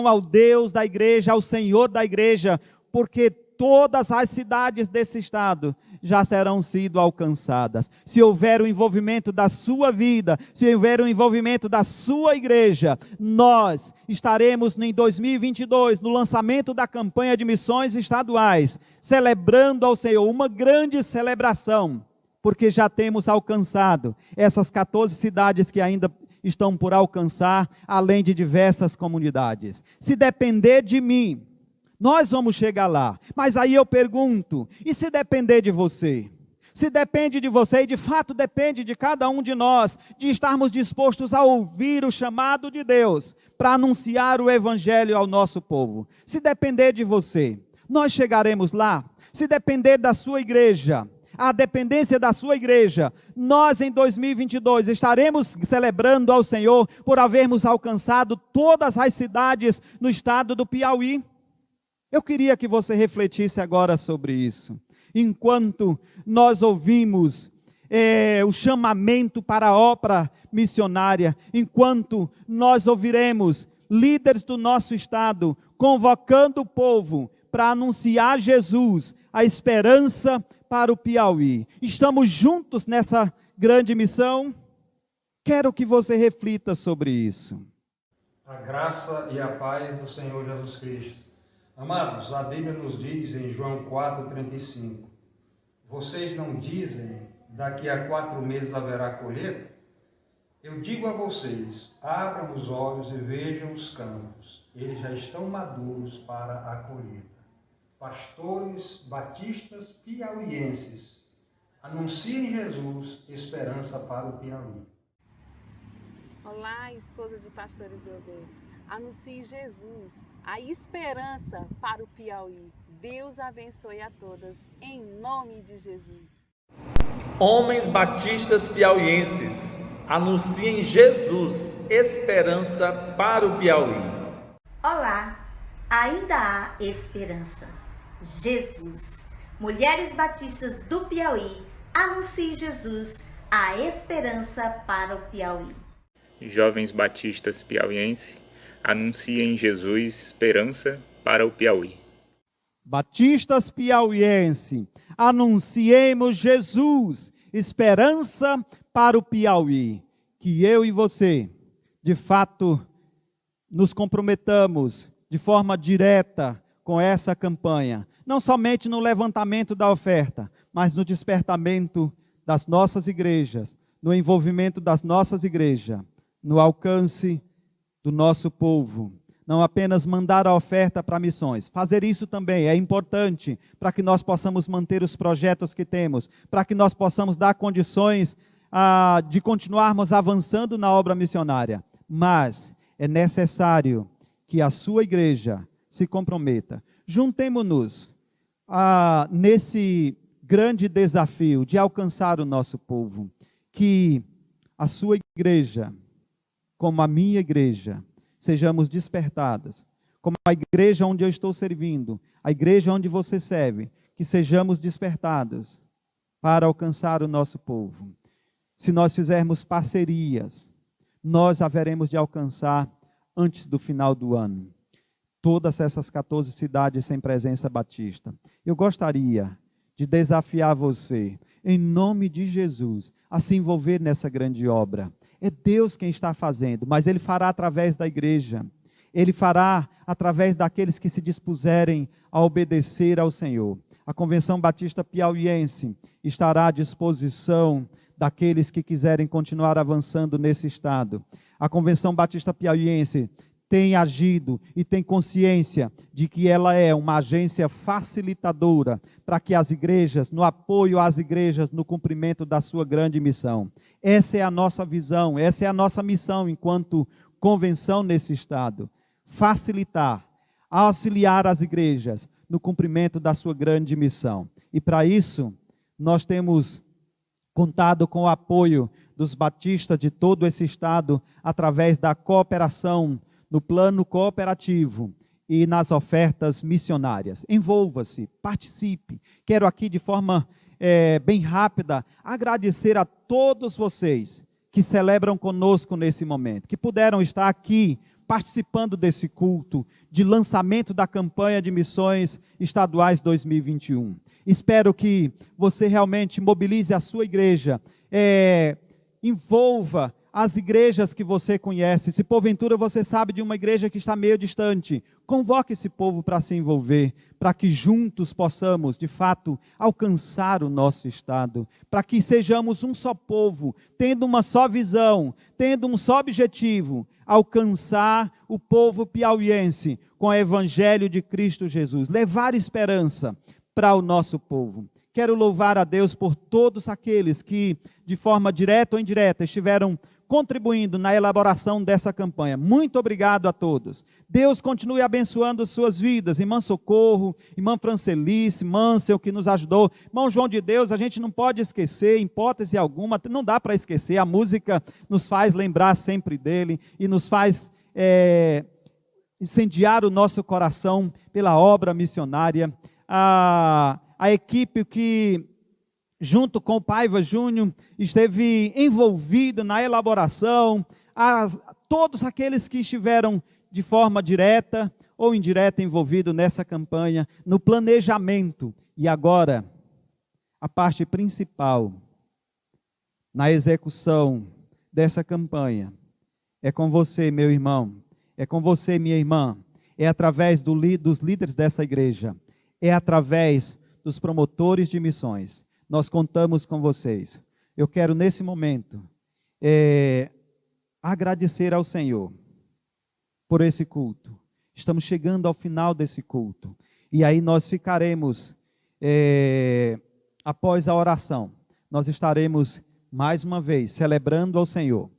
ao Deus da igreja, ao Senhor da igreja, porque todas as cidades desse estado já serão sido alcançadas. Se houver o envolvimento da sua vida, se houver o envolvimento da sua igreja, nós estaremos em 2022, no lançamento da campanha de missões estaduais, celebrando ao Senhor, uma grande celebração, porque já temos alcançado essas 14 cidades que ainda estão por alcançar, além de diversas comunidades. Se depender de mim, nós vamos chegar lá. Mas aí eu pergunto, e se depender de você? Se depende de você, e de fato depende de cada um de nós, de estarmos dispostos a ouvir o chamado de Deus, para anunciar o evangelho ao nosso povo. Se depender de você, nós chegaremos lá. Se depender da sua igreja, a dependência da sua igreja, nós em 2022 estaremos celebrando ao Senhor por havermos alcançado todas as cidades no estado do Piauí. Eu queria que você refletisse agora sobre isso. Enquanto nós ouvimos o chamamento para a obra missionária, enquanto nós ouviremos líderes do nosso estado convocando o povo para anunciar Jesus, a esperança para o Piauí. Estamos juntos nessa grande missão? Quero que você reflita sobre isso. A graça e a paz do Senhor Jesus Cristo. Amados, a Bíblia nos diz em João 4,35, vocês não dizem, daqui a 4 meses haverá colheita? Eu digo a vocês, abram os olhos e vejam os campos, eles já estão maduros para a colheita. Pastores batistas piauienses, anunciem Jesus, esperança para o Piauí. Olá, esposas de pastores e obreiros. Anuncie Jesus, a esperança para o Piauí. Deus abençoe a todas, em nome de Jesus. Homens batistas piauienses, anunciem Jesus, esperança para o Piauí. Olá, ainda há esperança. Jesus. Mulheres batistas do Piauí, anuncie Jesus, a esperança para o Piauí. Jovens batistas piauienses, anunciem Jesus, esperança para o Piauí. Batistas piauienses, anunciemos Jesus, esperança para o Piauí. Que eu e você, de fato, nos comprometamos de forma direta com essa campanha. Não somente no levantamento da oferta, mas no despertamento das nossas igrejas, no envolvimento das nossas igrejas, no alcance do nosso povo. Não apenas mandar a oferta para missões. Fazer isso também é importante para que nós possamos manter os projetos que temos, para que nós possamos dar condições de continuarmos avançando na obra missionária. Mas é necessário que a sua igreja se comprometa. Juntemo-nos nesse grande desafio de alcançar o nosso povo. Que a sua igreja, como a minha igreja, sejamos despertados, como a igreja onde eu estou servindo, a igreja onde você serve, que sejamos despertados para alcançar o nosso povo. Se nós fizermos parcerias, nós haveremos de alcançar antes do final do ano todas essas 14 cidades sem presença batista. Eu gostaria de desafiar você, em nome de Jesus, a se envolver nessa grande obra. É Deus quem está fazendo, mas Ele fará através da igreja. Ele fará através daqueles que se dispuserem a obedecer ao Senhor. A Convenção Batista Piauiense estará à disposição daqueles que quiserem continuar avançando nesse estado. A Convenção Batista Piauiense tem agido e tem consciência de que ela é uma agência facilitadora para que as igrejas, no apoio às igrejas, no cumprimento da sua grande missão. Essa é a nossa visão, essa é a nossa missão enquanto convenção nesse estado. Facilitar, auxiliar as igrejas no cumprimento da sua grande missão. E para isso, nós temos contado com o apoio dos batistas de todo esse estado, através da cooperação, no plano cooperativo e nas ofertas missionárias. Envolva-se, participe. Quero aqui de forma bem rápida agradecer a todos vocês que celebram conosco nesse momento, que puderam estar aqui participando desse culto de lançamento da campanha de missões estaduais 2021. Espero que você realmente mobilize a sua igreja, envolva as igrejas que você conhece. Se porventura você sabe de uma igreja que está meio distante, convoque esse povo para se envolver, para que juntos possamos, de fato, alcançar o nosso estado, para que sejamos um só povo, tendo uma só visão, tendo um só objetivo, alcançar o povo piauiense com o evangelho de Cristo Jesus, levar esperança para o nosso povo. Quero louvar a Deus por todos aqueles que, de forma direta ou indireta, estiveram contribuindo na elaboração dessa campanha. Muito obrigado a todos. Deus continue abençoando suas vidas. Irmã Socorro, irmã Francelice, Mansell, que nos ajudou. Irmão João de Deus, a gente não pode esquecer, em hipótese alguma, não dá para esquecer. A música nos faz lembrar sempre dele e nos faz incendiar o nosso coração pela obra missionária. A equipe que, junto com o Paiva Júnior, esteve envolvida na elaboração, todos aqueles que estiveram de forma direta ou indireta envolvidos nessa campanha, no planejamento, e agora, a parte principal, na execução dessa campanha, é com você, meu irmão, é com você, minha irmã, é através dos líderes dessa igreja, é através dos promotores de missões. Nós contamos com vocês. Eu quero, nesse momento, agradecer ao Senhor por esse culto. Estamos chegando ao final desse culto. E aí nós ficaremos, após a oração, nós estaremos, mais uma vez, celebrando ao Senhor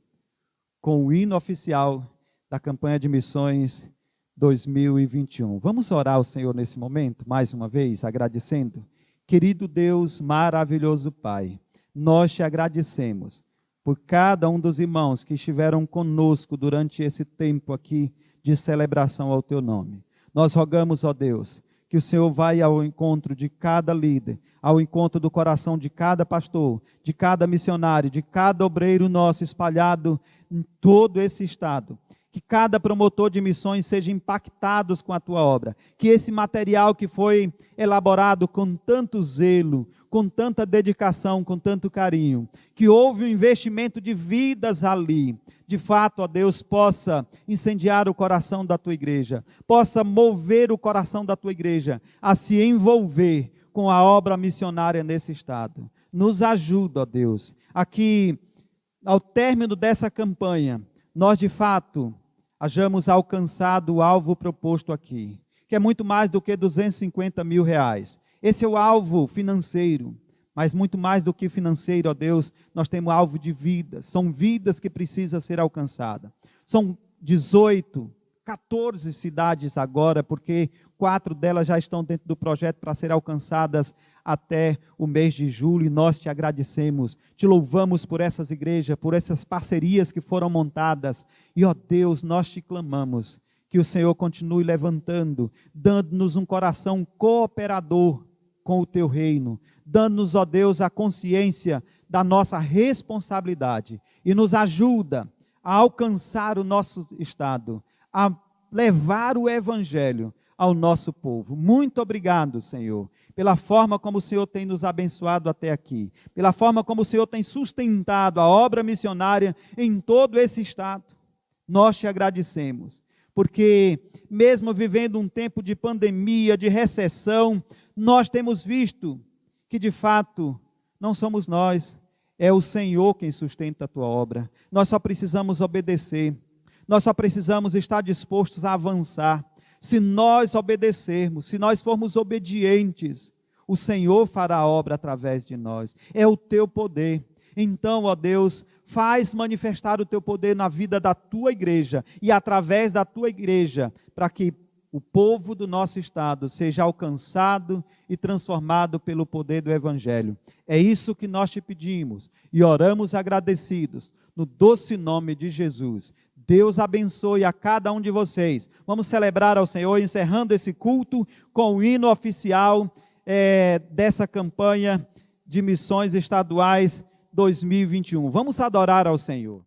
com o hino oficial da campanha de missões 2021. Vamos orar ao Senhor nesse momento, mais uma vez, agradecendo. Querido Deus, maravilhoso Pai, nós te agradecemos por cada um dos irmãos que estiveram conosco durante esse tempo aqui de celebração ao teu nome. Nós rogamos, ó Deus, que o Senhor vai ao encontro de cada líder, ao encontro do coração de cada pastor, de cada missionário, de cada obreiro nosso espalhado em todo esse estado. Que cada promotor de missões seja impactado com a tua obra. Que esse material que foi elaborado com tanto zelo, com tanta dedicação, com tanto carinho, que houve um investimento de vidas ali, de fato, ó Deus, possa incendiar o coração da tua igreja, possa mover o coração da tua igreja a se envolver com a obra missionária nesse estado. Nos ajuda, ó Deus, a que, ao término dessa campanha, nós de fato hajamos alcançado o alvo proposto aqui, que é muito mais do que 250 mil reais. Esse é o alvo financeiro, mas muito mais do que financeiro, ó Deus, nós temos alvo de vidas, são vidas que precisam ser alcançadas. São 14 cidades agora, porque 4 delas já estão dentro do projeto para serem alcançadas até o mês de julho, e nós te agradecemos, te louvamos por essas igrejas, por essas parcerias que foram montadas, e ó Deus, nós te clamamos, que o Senhor continue levantando, dando-nos um coração cooperador com o teu reino, dando-nos, ó Deus, a consciência da nossa responsabilidade, e nos ajuda a alcançar o nosso estado, a levar o evangelho ao nosso povo. Muito obrigado, Senhor, pela forma como o Senhor tem nos abençoado até aqui, pela forma como o Senhor tem sustentado a obra missionária em todo esse estado. Nós te agradecemos, porque mesmo vivendo um tempo de pandemia, de recessão, nós temos visto que de fato não somos nós, é o Senhor quem sustenta a tua obra. Nós só precisamos obedecer, nós só precisamos estar dispostos a avançar. Se nós obedecermos, se nós formos obedientes, o Senhor fará a obra através de nós. É o teu poder. Então, ó Deus, faz manifestar o teu poder na vida da tua igreja e através da tua igreja, para que o povo do nosso estado seja alcançado e transformado pelo poder do Evangelho. É isso que nós te pedimos e oramos agradecidos, no doce nome de Jesus. Deus abençoe a cada um de vocês. Vamos celebrar ao Senhor, encerrando esse culto com o hino oficial dessa campanha de missões estaduais 2021. Vamos adorar ao Senhor.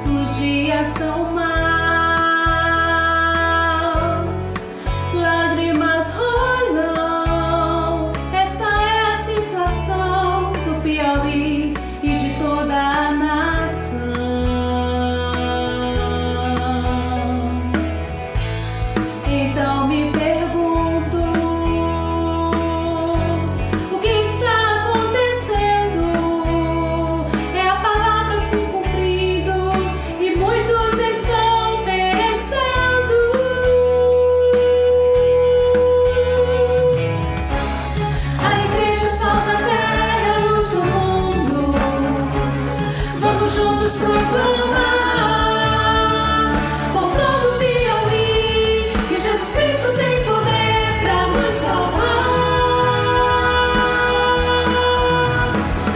Os dias são maus, lágrimas rolam. Essa é a situação do Piauí e de toda a nação. Então me pergunto, o que está acontecendo? É a palavra se cumprindo e muitos estão perecendo. A igreja solta a terra, a luz do mundo. Vamos juntos proclamar por todo o Piauí que Jesus Cristo tem poder para nos salvar.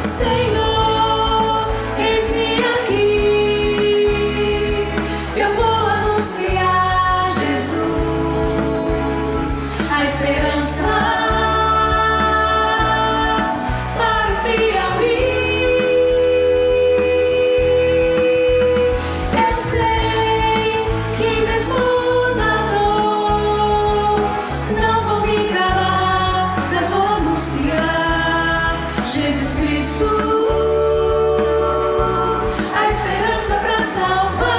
Senhor, eis-me aqui. Eu vou anunciar Jesus, a esperança para o Piauí. Eu sei que mesmo na dor não vou me calar, mas vou anunciar Jesus Cristo, a esperança para salvar.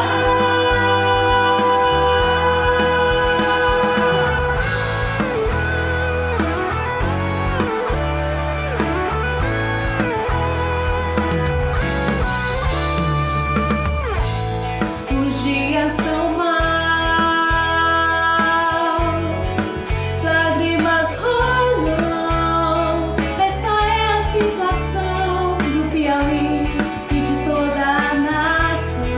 Os dias são maus, lágrimas rolam. Essa é a situação do Piauí e de toda a nação.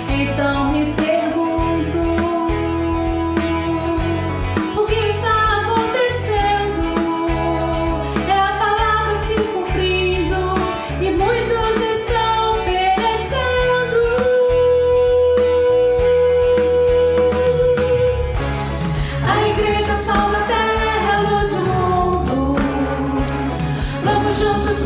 Então me pergunto, o que está acontecendo? É a palavra se cumprindo e muitos estão perecendo. A igreja salva a terra, a luz do mundo. Vamos juntos